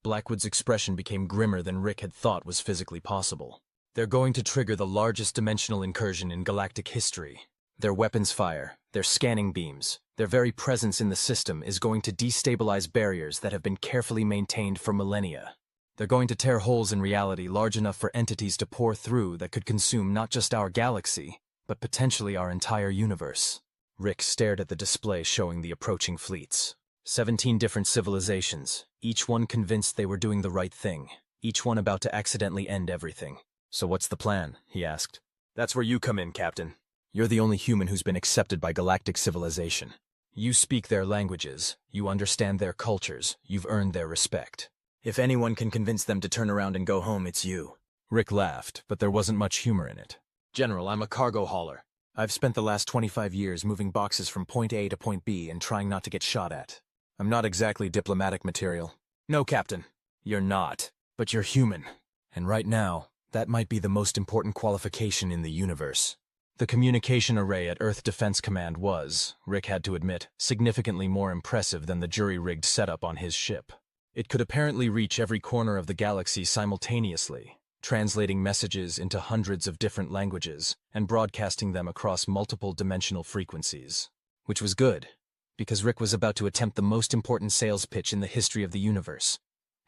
Blackwood's expression became grimmer than Rick had thought was physically possible. They're going to trigger the largest dimensional incursion in galactic history. Their weapons fire, their scanning beams, their very presence in the system is going to destabilize barriers that have been carefully maintained for millennia. They're going to tear holes in reality large enough for entities to pour through that could consume not just our galaxy, but potentially our entire universe. Rick stared at the display showing the approaching fleets. 17 different civilizations, each one convinced they were doing the right thing, each one about to accidentally end everything. So what's the plan? He asked. That's where you come in, Captain. You're the only human who's been accepted by galactic civilization. You speak their languages, you understand their cultures, you've earned their respect. If anyone can convince them to turn around and go home, it's you. Rick laughed, but there wasn't much humor in it. General, I'm a cargo hauler. I've spent the last 25 years moving boxes from point A to point B and trying not to get shot at. I'm not exactly diplomatic material. No, Captain. You're not. But you're human. And right now, that might be the most important qualification in the universe. The communication array at Earth Defense Command was, Rick had to admit, significantly more impressive than the jury-rigged setup on his ship. It could apparently reach every corner of the galaxy simultaneously, translating messages into hundreds of different languages and broadcasting them across multiple dimensional frequencies. Which was good, because Rick was about to attempt the most important sales pitch in the history of the universe,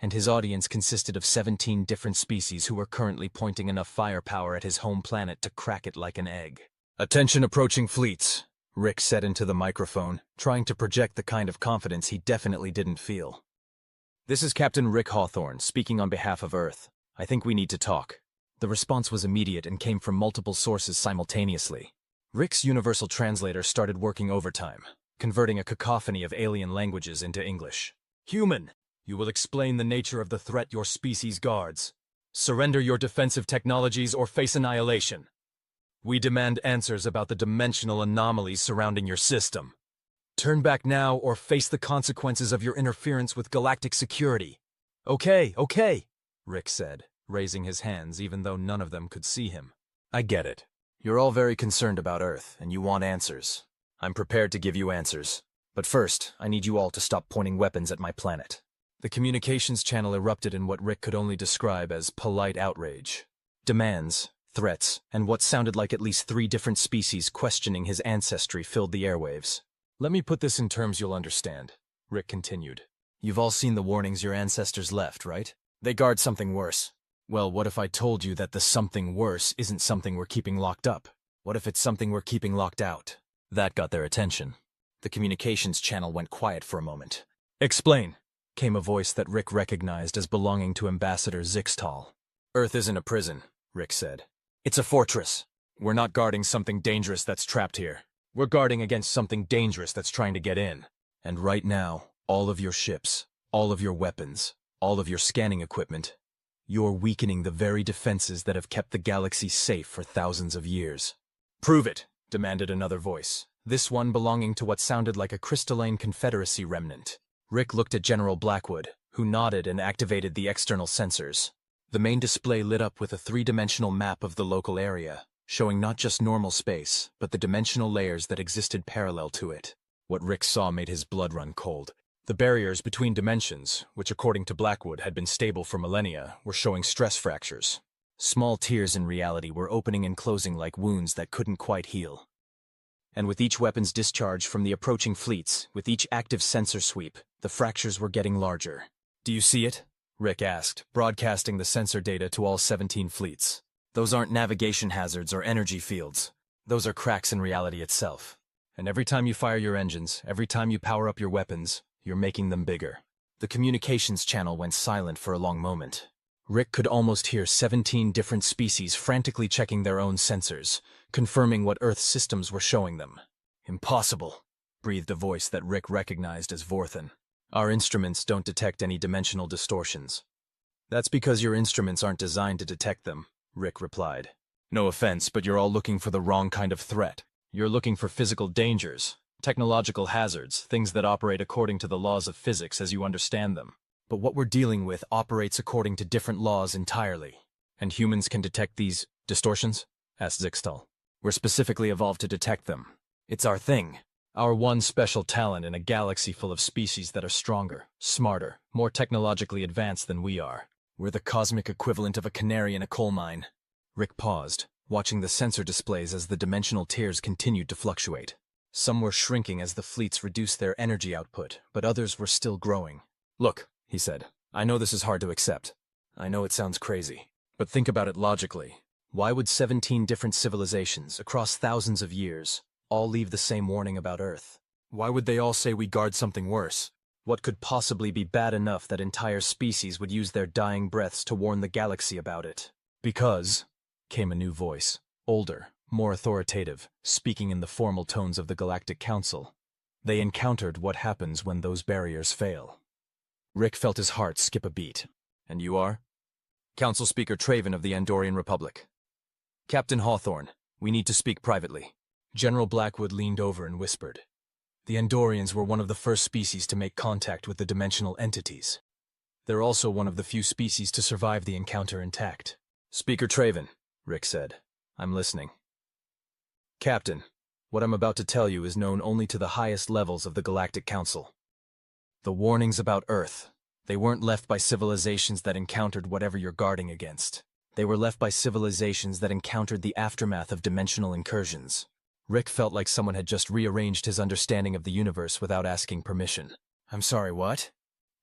and his audience consisted of 17 different species who were currently pointing enough firepower at his home planet to crack it like an egg. Attention approaching fleets, Rick said into the microphone, trying to project the kind of confidence he definitely didn't feel. This is Captain Rick Hawthorne, speaking on behalf of Earth. I think we need to talk. The response was immediate and came from multiple sources simultaneously. Rick's universal translator started working overtime, converting a cacophony of alien languages into English. Human! You will explain the nature of the threat your species guards. Surrender your defensive technologies or face annihilation. We demand answers about the dimensional anomalies surrounding your system. Turn back now or face the consequences of your interference with galactic security. Okay, Rick said, raising his hands even though none of them could see him. I get it. You're all very concerned about Earth, and you want answers. I'm prepared to give you answers. But first, I need you all to stop pointing weapons at my planet. The communications channel erupted in what Rick could only describe as polite outrage. Demands, threats, and what sounded like at least 3 different species questioning his ancestry filled the airwaves. Let me put this in terms you'll understand, Rick continued. You've all seen the warnings your ancestors left, right? They guard something worse. Well, what if I told you that the something worse isn't something we're keeping locked up? What if it's something we're keeping locked out? That got their attention. The communications channel went quiet for a moment. Explain, came a voice that Rick recognized as belonging to Ambassador Zixtal. Earth isn't a prison, Rick said. It's a fortress. We're not guarding something dangerous that's trapped here. We're guarding against something dangerous that's trying to get in. And right now, all of your ships, all of your weapons, all of your scanning equipment, you're weakening the very defenses that have kept the galaxy safe for thousands of years. Prove it, demanded another voice, this one belonging to what sounded like a crystalline Confederacy remnant. Rick looked at General Blackwood, who nodded and activated the external sensors. The main display lit up with a 3-dimensional map of the local area, showing not just normal space, but the dimensional layers that existed parallel to it. What Rick saw made his blood run cold. The barriers between dimensions, which according to Blackwood had been stable for millennia, were showing stress fractures. Small tears in reality were opening and closing like wounds that couldn't quite heal. And with each weapon's discharge from the approaching fleets, with each active sensor sweep, the fractures were getting larger. Do you see it? Rick asked, broadcasting the sensor data to all 17 fleets. Those aren't navigation hazards or energy fields. Those are cracks in reality itself. And every time you fire your engines, every time you power up your weapons, you're making them bigger. The communications channel went silent for a long moment. Rick could almost hear 17 different species frantically checking their own sensors, confirming what Earth's systems were showing them. Impossible, breathed a voice that Rick recognized as Vorthan. Our instruments don't detect any dimensional distortions. That's because your instruments aren't designed to detect them, Rick replied. No offense, but you're all looking for the wrong kind of threat. You're looking for physical dangers, technological hazards, things that operate according to the laws of physics as you understand them. But what we're dealing with operates according to different laws entirely. And humans can detect these distortions? Asked Zixtal. We're specifically evolved to detect them. It's our thing. Our one special talent in a galaxy full of species that are stronger, smarter, more technologically advanced than we are. We're the cosmic equivalent of a canary in a coal mine. Rick paused, watching the sensor displays as the dimensional tiers continued to fluctuate. Some were shrinking as the fleets reduced their energy output, but others were still growing. Look, he said, I know this is hard to accept. I know it sounds crazy. But think about it logically. Why would 17 different civilizations, across thousands of years, all leave the same warning about Earth? Why would they all say we guard something worse? What could possibly be bad enough that entire species would use their dying breaths to warn the galaxy about it? Because, came a new voice, older, more authoritative, speaking in the formal tones of the Galactic Council. They encountered what happens when those barriers fail. Rick felt his heart skip a beat. And you are? Council Speaker Traven of the Andorian Republic. Captain Hawthorne, we need to speak privately. General Blackwood leaned over and whispered. The Andorians were one of the first species to make contact with the dimensional entities. They're also one of the few species to survive the encounter intact. Speaker Traven, Rick said. I'm listening. Captain, what I'm about to tell you is known only to the highest levels of the Galactic Council. The warnings about Earth, they weren't left by civilizations that encountered whatever you're guarding against. They were left by civilizations that encountered the aftermath of dimensional incursions. Rick felt like someone had just rearranged his understanding of the universe without asking permission. I'm sorry, what?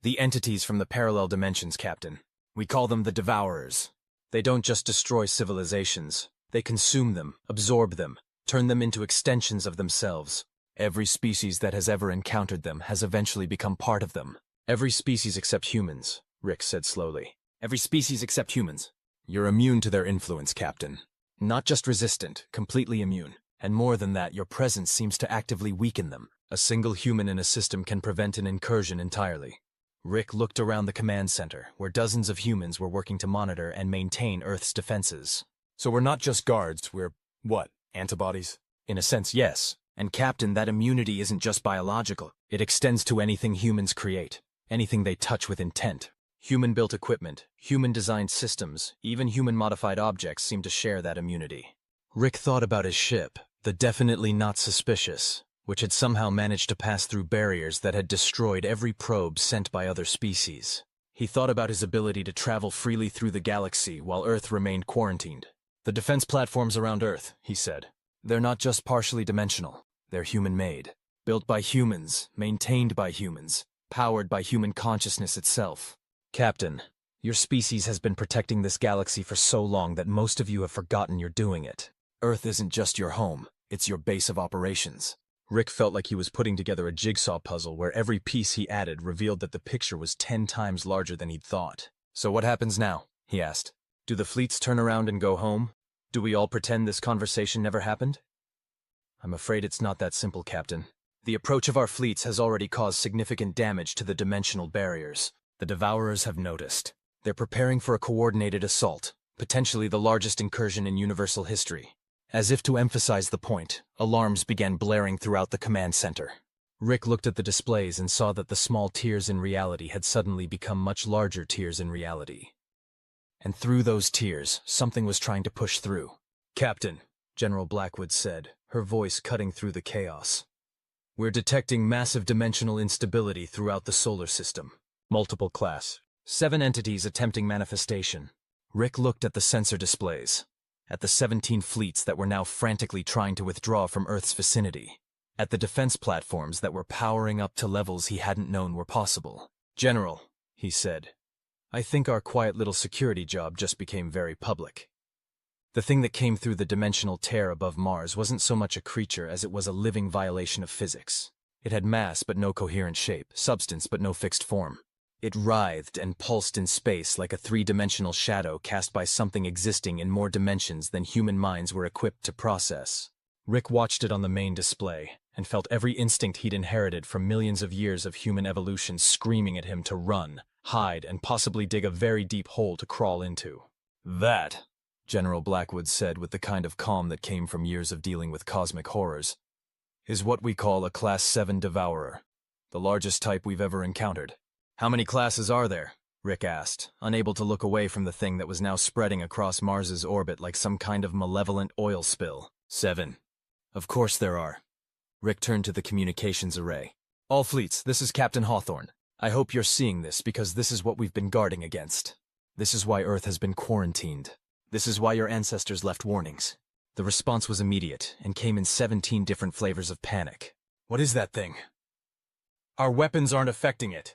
The entities from the parallel dimensions, Captain. We call them the Devourers. They don't just destroy civilizations. They consume them, absorb them, turn them into extensions of themselves. Every species that has ever encountered them has eventually become part of them. Every species except humans, Rick said slowly. Every species except humans. You're immune to their influence, Captain. Not just resistant, completely immune. And more than that, your presence seems to actively weaken them. A single human in a system can prevent an incursion entirely. Rick looked around the command center, where dozens of humans were working to monitor and maintain Earth's defenses. So we're not just guards, we're, what, antibodies? In a sense, yes. And Captain, that immunity isn't just biological. It extends to anything humans create, anything they touch with intent. Human-built equipment, human-designed systems, even human-modified objects seem to share that immunity. Rick thought about his ship, the definitely not suspicious, which had somehow managed to pass through barriers that had destroyed every probe sent by other species. He thought about his ability to travel freely through the galaxy while Earth remained quarantined. The defense platforms around Earth, he said, they're not just partially dimensional. They're human-made, built by humans, maintained by humans, powered by human consciousness itself. Captain, your species has been protecting this galaxy for so long that most of you have forgotten you're doing it. Earth isn't just your home, it's your base of operations. Rick felt like he was putting together a jigsaw puzzle where every piece he added revealed that the picture was 10 times larger than he'd thought. So what happens now? He asked. Do the fleets turn around and go home? Do we all pretend this conversation never happened? I'm afraid it's not that simple, Captain. The approach of our fleets has already caused significant damage to the dimensional barriers. The Devourers have noticed. They're preparing for a coordinated assault, potentially the largest incursion in universal history. As if to emphasize the point, alarms began blaring throughout the command center. Rick looked at the displays and saw that the small tiers in reality had suddenly become much larger tiers in reality. And through those tiers, something was trying to push through. Captain, General Blackwood said, her voice cutting through the chaos. We're detecting massive dimensional instability throughout the solar system. Multiple class. 7 entities attempting manifestation. Rick looked at the sensor displays. At the 17 fleets that were now frantically trying to withdraw from Earth's vicinity. At the defense platforms that were powering up to levels he hadn't known were possible. General, he said, I think our quiet little security job just became very public. The thing that came through the dimensional tear above Mars wasn't so much a creature as it was a living violation of physics. It had mass but no coherent shape, substance but no fixed form. It writhed and pulsed in space like a three-dimensional shadow cast by something existing in more dimensions than human minds were equipped to process. Rick watched it on the main display, and felt every instinct he'd inherited from millions of years of human evolution screaming at him to run, hide, and possibly dig a very deep hole to crawl into. "That," General Blackwood said with the kind of calm that came from years of dealing with cosmic horrors, "is what we call a Class 7 devourer, the largest type we've ever encountered." "How many classes are there?" Rick asked, unable to look away from the thing that was now spreading across Mars's orbit like some kind of malevolent oil spill. 7. Of course there are. Rick turned to the communications array. "All fleets, this is Captain Hawthorne. I hope you're seeing this because this is what we've been guarding against. This is why Earth has been quarantined. This is why your ancestors left warnings." The response was immediate and came in 17 different flavors of panic. "What is that thing?" "Our weapons aren't affecting it.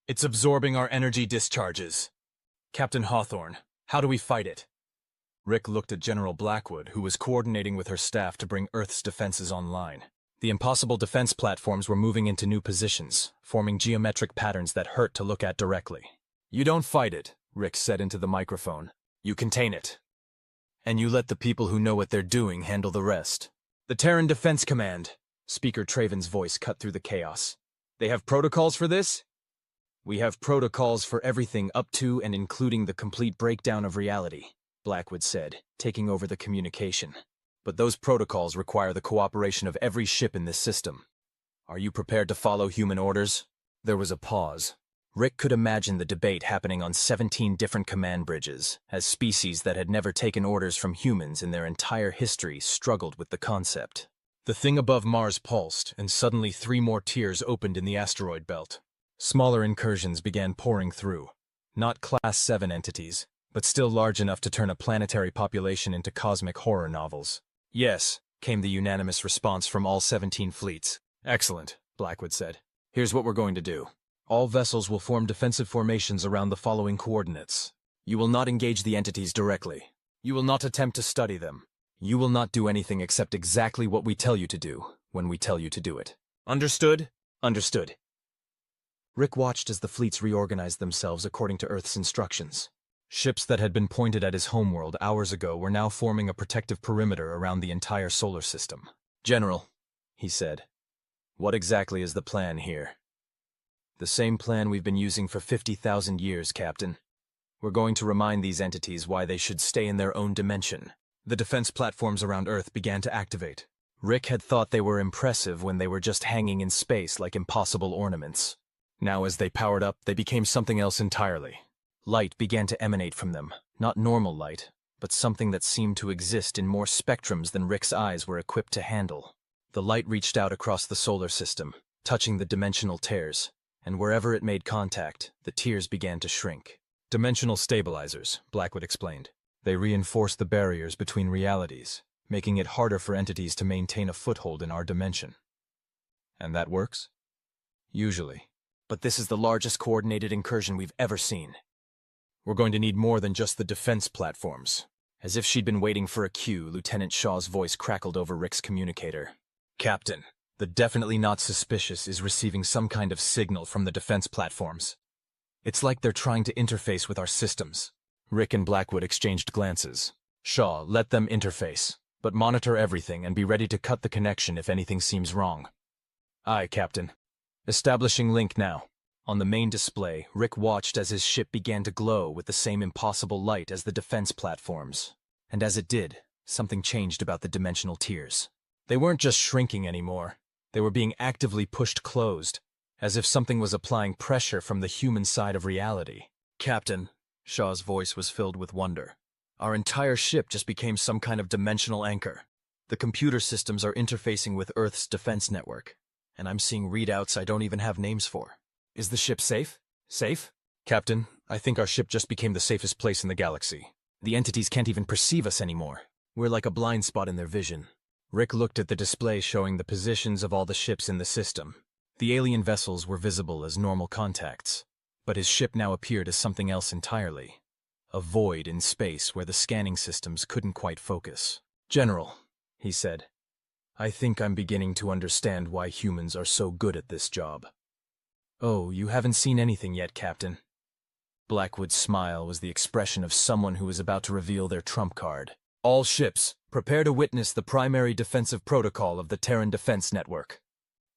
It's absorbing our energy discharges. Captain Hawthorne, how do we fight it?" Rick looked at General Blackwood, who was coordinating with her staff to bring Earth's defenses online. The impossible defense platforms were moving into new positions, forming geometric patterns that hurt to look at directly. "You don't fight it," Rick said into the microphone. "You contain it. And you let the people who know what they're doing handle the rest." "The Terran Defense Command," Speaker Traven's voice cut through the chaos. "They have protocols for this?" "We have protocols for everything up to and including the complete breakdown of reality," Blackwood said, taking over the communication. "But those protocols require the cooperation of every ship in this system. Are you prepared to follow human orders?" There was a pause. Rick could imagine the debate happening on 17 different command bridges, as species that had never taken orders from humans in their entire history struggled with the concept. The thing above Mars pulsed, and suddenly 3 more tiers opened in the asteroid belt. Smaller incursions began pouring through. Not Class 7 entities, but still large enough to turn a planetary population into cosmic horror novels. "Yes," came the unanimous response from all 17 fleets. "Excellent," Blackwood said. "Here's what we're going to do. All vessels will form defensive formations around the following coordinates. You will not engage the entities directly. You will not attempt to study them. You will not do anything except exactly what we tell you to do, when we tell you to do it. Understood?" "Understood." Rick watched as the fleets reorganized themselves according to Earth's instructions. Ships that had been pointed at his homeworld hours ago were now forming a protective perimeter around the entire solar system. "General," he said, "what exactly is the plan here?" "The same plan we've been using for 50,000 years, Captain. We're going to remind these entities why they should stay in their own dimension." The defense platforms around Earth began to activate. Rick had thought they were impressive when they were just hanging in space like impossible ornaments. Now as they powered up, they became something else entirely. Light began to emanate from them, not normal light, but something that seemed to exist in more spectrums than Rick's eyes were equipped to handle. The light reached out across the solar system, touching the dimensional tears, and wherever it made contact, the tiers began to shrink. "Dimensional stabilizers," Blackwood explained. "They reinforce the barriers between realities, making it harder for entities to maintain a foothold in our dimension." "And that works?" "Usually. But this is the largest coordinated incursion we've ever seen. We're going to need more than just the defense platforms." As if she'd been waiting for a cue, Lieutenant Shaw's voice crackled over Rick's communicator. "Captain, the definitely not suspicious is receiving some kind of signal from the defense platforms. It's like they're trying to interface with our systems." Rick and Blackwood exchanged glances. "Shaw, let them interface, but monitor everything and be ready to cut the connection if anything seems wrong." "Aye, Captain." "Establishing link now." On the main display, Rick watched as his ship began to glow with the same impossible light as the defense platforms. And as it did, something changed about the dimensional tiers. They weren't just shrinking anymore. They were being actively pushed closed, as if something was applying pressure from the human side of reality. "Captain," Shaw's voice was filled with wonder. "Our entire ship just became some kind of dimensional anchor. The computer systems are interfacing with Earth's defense network, and I'm seeing readouts I don't even have names for. Is the ship safe? Safe?" "Captain, I think our ship just became the safest place in the galaxy. The entities can't even perceive us anymore. We're like a blind spot in their vision." Rick looked at the display showing the positions of all the ships in the system. The alien vessels were visible as normal contacts, but his ship now appeared as something else entirely. A void in space where the scanning systems couldn't quite focus. "General," he said, "I think I'm beginning to understand why humans are so good at this job." Oh, you haven't seen anything yet, Captain. Blackwood's smile was the expression of someone who was about to reveal their trump card. All ships, prepare to witness the primary defensive protocol of the Terran Defense Network.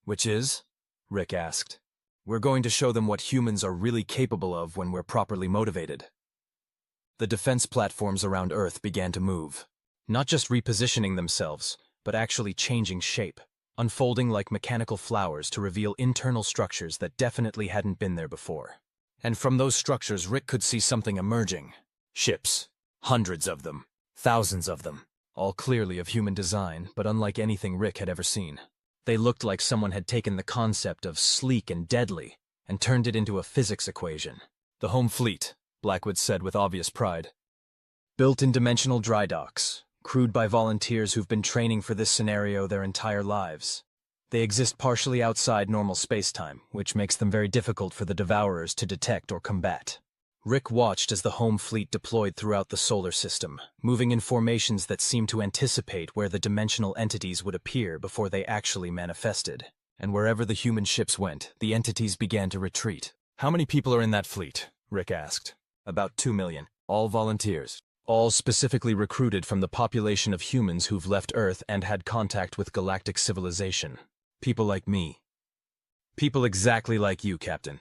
Which is? Rick asked. We're going to show them what humans are really capable of when we're properly motivated. The defense platforms around Earth began to move, not just repositioning themselves, but actually changing shape, unfolding like mechanical flowers to reveal internal structures that definitely hadn't been there before. And from those structures, Rick could see something emerging. Ships. Hundreds of them. Thousands of them. All clearly of human design, but unlike anything Rick had ever seen. They looked like someone had taken the concept of sleek and deadly and turned it into a physics equation. The home fleet, Blackwood said with obvious pride. Built in dimensional dry docks, crewed by volunteers who've been training for this scenario their entire lives. They exist partially outside normal space-time, which makes them very difficult for the Devourers to detect or combat. Rick watched as the home fleet deployed throughout the solar system, moving in formations that seemed to anticipate where the dimensional entities would appear before they actually manifested. And wherever the human ships went, the entities began to retreat. How many people are in that fleet? Rick asked. About 2 million. All volunteers. All specifically recruited from the population of humans who've left Earth and had contact with galactic civilization. People like me. People exactly like you, Captain.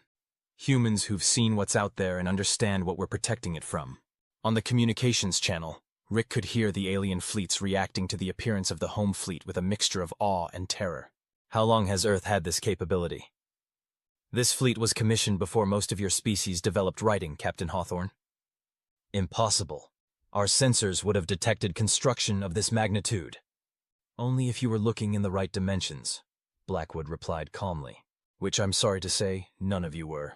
Humans who've seen what's out there and understand what we're protecting it from. On the communications channel, Rick could hear the alien fleets reacting to the appearance of the home fleet with a mixture of awe and terror. How long has Earth had this capability? This fleet was commissioned before most of your species developed writing, Captain Hawthorne. Impossible. Our sensors would have detected construction of this magnitude. Only if you were looking in the right dimensions, Blackwood replied calmly. Which I'm sorry to say, none of you were.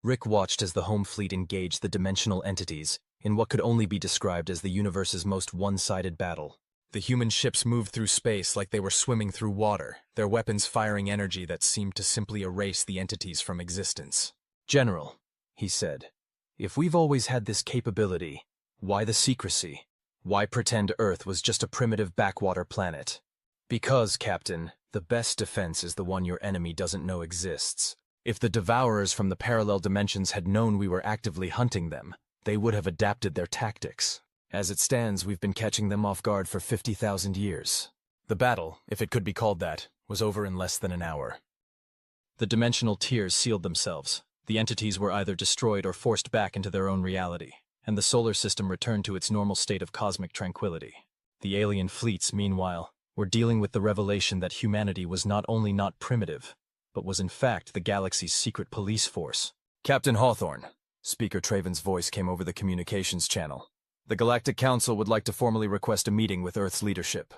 Rick watched as the home fleet engaged the dimensional entities in what could only be described as the universe's most one-sided battle. The human ships moved through space like they were swimming through water, their weapons firing energy that seemed to simply erase the entities from existence. General, he said, if we've always had this capability, why the secrecy? Why pretend Earth was just a primitive backwater planet? Because, Captain, the best defense is the one your enemy doesn't know exists. If the Devourers from the parallel dimensions had known we were actively hunting them, they would have adapted their tactics. As it stands, we've been catching them off guard for 50,000 years. The battle, if it could be called that, was over in less than an hour. The dimensional tiers sealed themselves. The entities were either destroyed or forced back into their own reality, and the solar system returned to its normal state of cosmic tranquility. The alien fleets, meanwhile, were dealing with the revelation that humanity was not only not primitive, but was in fact the galaxy's secret police force. Captain Hawthorne, Speaker Traven's voice came over the communications channel. The Galactic Council would like to formally request a meeting with Earth's leadership.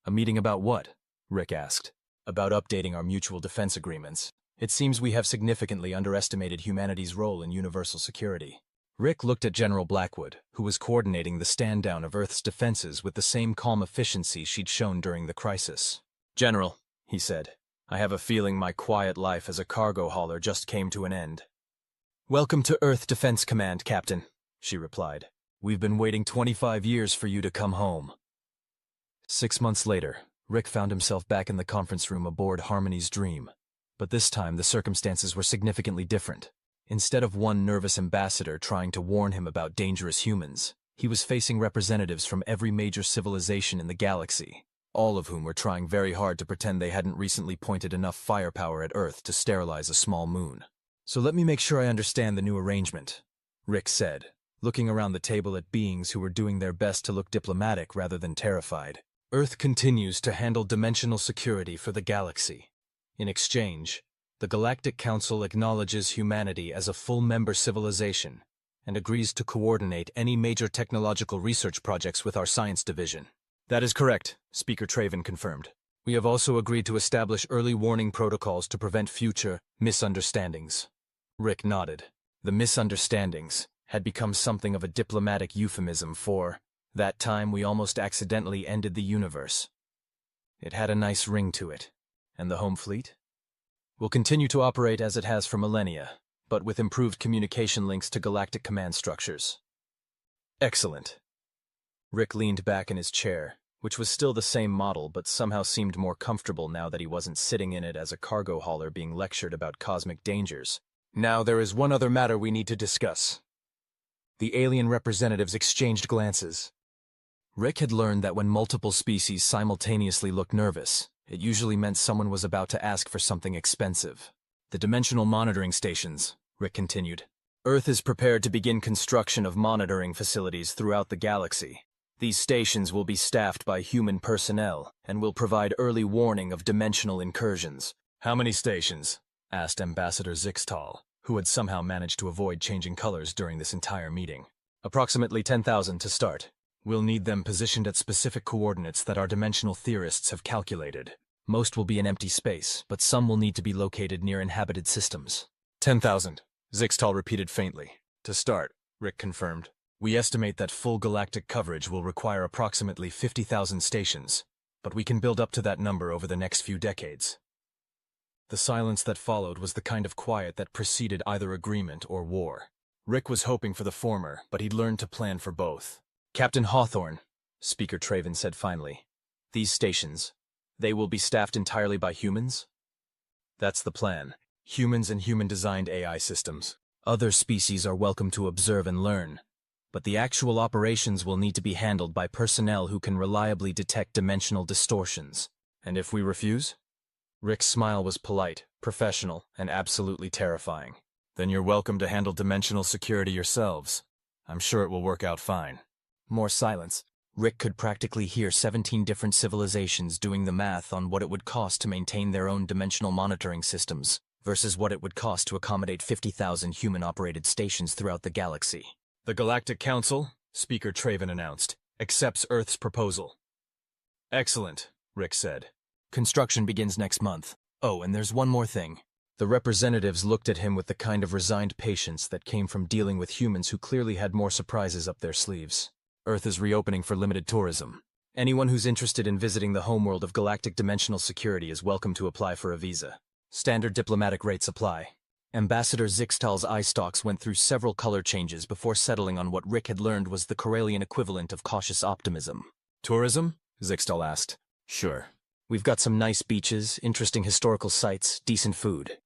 A meeting about what? Rick asked. About updating our mutual defense agreements. It seems we have significantly underestimated humanity's role in universal security. Rick looked at General Blackwood, who was coordinating the stand-down of Earth's defenses with the same calm efficiency she'd shown during the crisis. General, he said, I have a feeling my quiet life as a cargo hauler just came to an end. Welcome to Earth Defense Command, Captain, she replied. We've been waiting 25 years for you to come home. 6 months later, Rick found himself back in the conference room aboard Harmony's Dream. But this time the circumstances were significantly different. Instead of one nervous ambassador trying to warn him about dangerous humans, he was facing representatives from every major civilization in the galaxy, all of whom were trying very hard to pretend they hadn't recently pointed enough firepower at Earth to sterilize a small moon. So let me make sure I understand the new arrangement, Rick said, looking around the table at beings who were doing their best to look diplomatic rather than terrified. Earth continues to handle dimensional security for the galaxy. In exchange, the Galactic Council acknowledges humanity as a full member civilization and agrees to coordinate any major technological research projects with our science division. That is correct, Speaker Traven confirmed. We have also agreed to establish early warning protocols to prevent future misunderstandings. Rick nodded. The misunderstandings had become something of a diplomatic euphemism for that time we almost accidentally ended the universe. It had a nice ring to it. And the home fleet? Will continue to operate as it has for millennia, but with improved communication links to galactic command structures. Excellent. Rick leaned back in his chair, which was still the same model but somehow seemed more comfortable now that he wasn't sitting in it as a cargo hauler being lectured about cosmic dangers. Now there is one other matter we need to discuss. The alien representatives exchanged glances. Rick had learned that when multiple species simultaneously looked nervous, it usually meant someone was about to ask for something expensive. The dimensional monitoring stations, Rick continued. Earth is prepared to begin construction of monitoring facilities throughout the galaxy. These stations will be staffed by human personnel and will provide early warning of dimensional incursions. How many stations? Asked Ambassador Zixtal, who had somehow managed to avoid changing colors during this entire meeting. Approximately 10,000 to start. We'll need them positioned at specific coordinates that our dimensional theorists have calculated. Most will be in empty space, but some will need to be located near inhabited systems. 10,000, Zixtal repeated faintly. To start, Rick confirmed. We estimate that full galactic coverage will require approximately 50,000 stations, but we can build up to that number over the next few decades. The silence that followed was the kind of quiet that preceded either agreement or war. Rick was hoping for the former, but he'd learned to plan for both. Captain Hawthorne, Speaker Traven said finally, these stations, they will be staffed entirely by humans? That's the plan. Humans and human-designed AI systems. Other species are welcome to observe and learn, but the actual operations will need to be handled by personnel who can reliably detect dimensional distortions. And if we refuse? Rick's smile was polite, professional, and absolutely terrifying. Then you're welcome to handle dimensional security yourselves. I'm sure it will work out fine. More silence. Rick could practically hear 17 different civilizations doing the math on what it would cost to maintain their own dimensional monitoring systems versus what it would cost to accommodate 50,000 human-operated stations throughout the galaxy. The Galactic Council, Speaker Traven announced, accepts Earth's proposal. Excellent, Rick said. Construction begins next month. Oh, and there's one more thing. The representatives looked at him with the kind of resigned patience that came from dealing with humans who clearly had more surprises up their sleeves. Earth is reopening for limited tourism. Anyone who's interested in visiting the homeworld of galactic dimensional security is welcome to apply for a visa. Standard diplomatic rates apply. Ambassador Zixtal's eye stalks went through several color changes before settling on what Rick had learned was the Corellian equivalent of cautious optimism. Tourism? Zixtal asked. Sure. We've got some nice beaches, interesting historical sites, decent food.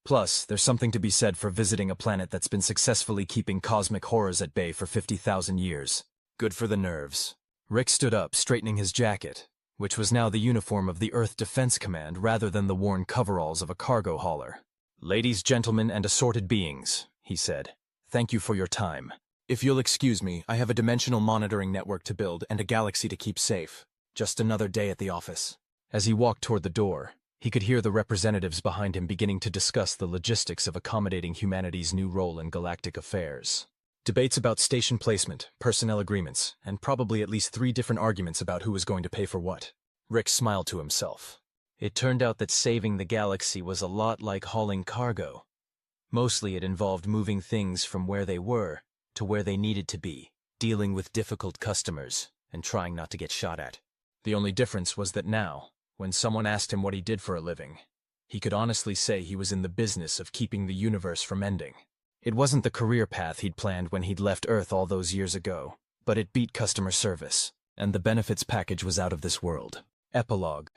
Plus, there's something to be said for visiting a planet that's been successfully keeping cosmic horrors at bay for 50,000 years. Good for the nerves. Rick stood up, straightening his jacket, which was now the uniform of the Earth Defense Command rather than the worn coveralls of a cargo hauler. Ladies, gentlemen, and assorted beings, he said, thank you for your time. If you'll excuse me, I have a dimensional monitoring network to build and a galaxy to keep safe. Just another day at the office. As he walked toward the door, he could hear the representatives behind him beginning to discuss the logistics of accommodating humanity's new role in galactic affairs. Debates about station placement, personnel agreements, and probably at least 3 different arguments about who was going to pay for what. Rick smiled to himself. It turned out that saving the galaxy was a lot like hauling cargo. Mostly it involved moving things from where they were to where they needed to be, dealing with difficult customers, and trying not to get shot at. The only difference was that now, when someone asked him what he did for a living, he could honestly say he was in the business of keeping the universe from ending. It wasn't the career path he'd planned when he'd left Earth all those years ago, but it beat customer service, and the benefits package was out of this world. Epilogue.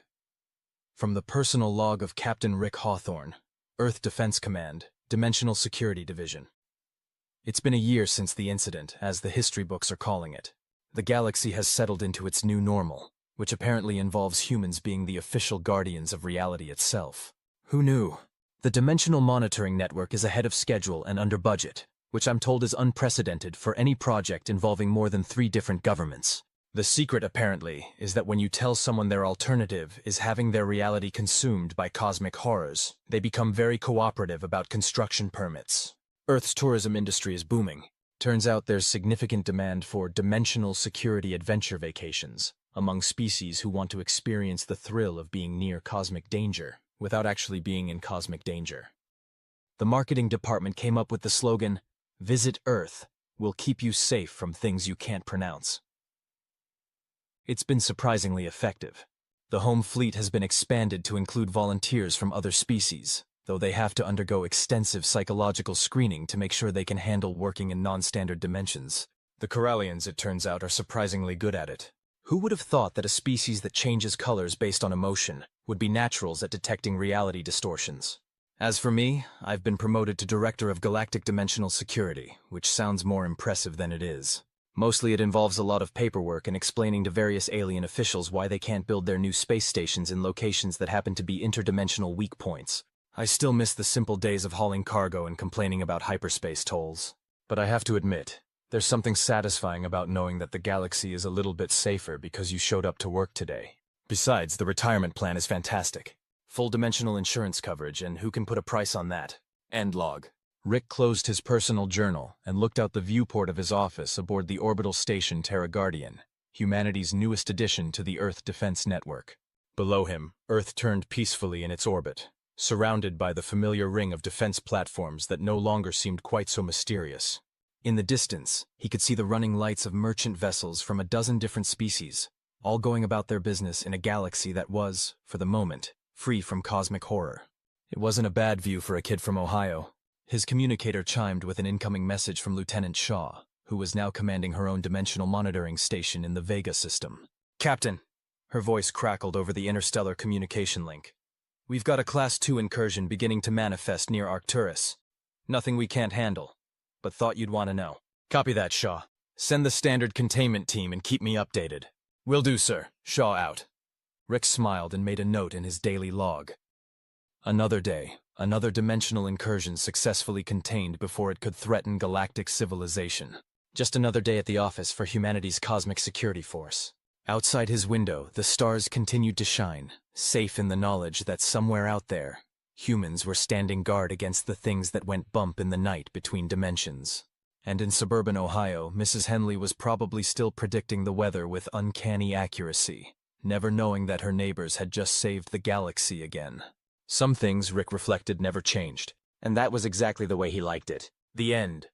From the personal log of Captain Rick Hawthorne, Earth Defense Command, Dimensional Security Division. It's been a year since the incident, as the history books are calling it. The galaxy has settled into its new normal, which apparently involves humans being the official guardians of reality itself. Who knew? The Dimensional Monitoring Network is ahead of schedule and under budget, which I'm told is unprecedented for any project involving more than 3 different governments. The secret, apparently, is that when you tell someone their alternative is having their reality consumed by cosmic horrors, they become very cooperative about construction permits. Earth's tourism industry is booming. Turns out there's significant demand for dimensional security adventure vacations among species who want to experience the thrill of being near cosmic danger without actually being in cosmic danger. The marketing department came up with the slogan, "Visit Earth, we'll keep you safe from things you can't pronounce." It's been surprisingly effective. The home fleet has been expanded to include volunteers from other species, though they have to undergo extensive psychological screening to make sure they can handle working in non-standard dimensions. The Corellians, it turns out, are surprisingly good at it. Who would have thought that a species that changes colors based on emotion would be naturals at detecting reality distortions? As for me, I've been promoted to Director of Galactic Dimensional Security, which sounds more impressive than it is. Mostly it involves a lot of paperwork and explaining to various alien officials why they can't build their new space stations in locations that happen to be interdimensional weak points. I still miss the simple days of hauling cargo and complaining about hyperspace tolls. But I have to admit, there's something satisfying about knowing that the galaxy is a little bit safer because you showed up to work today. Besides, the retirement plan is fantastic. Full dimensional insurance coverage, and who can put a price on that? End log. Rick closed his personal journal and looked out the viewport of his office aboard the orbital station Terra Guardian, humanity's newest addition to the Earth Defense Network. Below him, Earth turned peacefully in its orbit, surrounded by the familiar ring of defense platforms that no longer seemed quite so mysterious. In the distance, he could see the running lights of merchant vessels from a dozen different species, all going about their business in a galaxy that was, for the moment, free from cosmic horror. It wasn't a bad view for a kid from Ohio. His communicator chimed with an incoming message from Lieutenant Shaw, who was now commanding her own dimensional monitoring station in the Vega system. "Captain," her voice crackled over the interstellar communication link. "We've got a Class 2 incursion beginning to manifest near Arcturus. Nothing we can't handle, but thought you'd want to know." "Copy that, Shaw. Send the standard containment team and keep me updated." "Will do, sir. Shaw out." Rick smiled and made a note in his daily log. Another day, another dimensional incursion successfully contained before it could threaten galactic civilization. Just another day at the office for humanity's cosmic security force. Outside his window, the stars continued to shine, safe in the knowledge that somewhere out there, humans were standing guard against the things that went bump in the night between dimensions. And in suburban Ohio, Mrs. Henley was probably still predicting the weather with uncanny accuracy, never knowing that her neighbors had just saved the galaxy again. Some things, Rick reflected, never changed, and that was exactly the way he liked it. The end.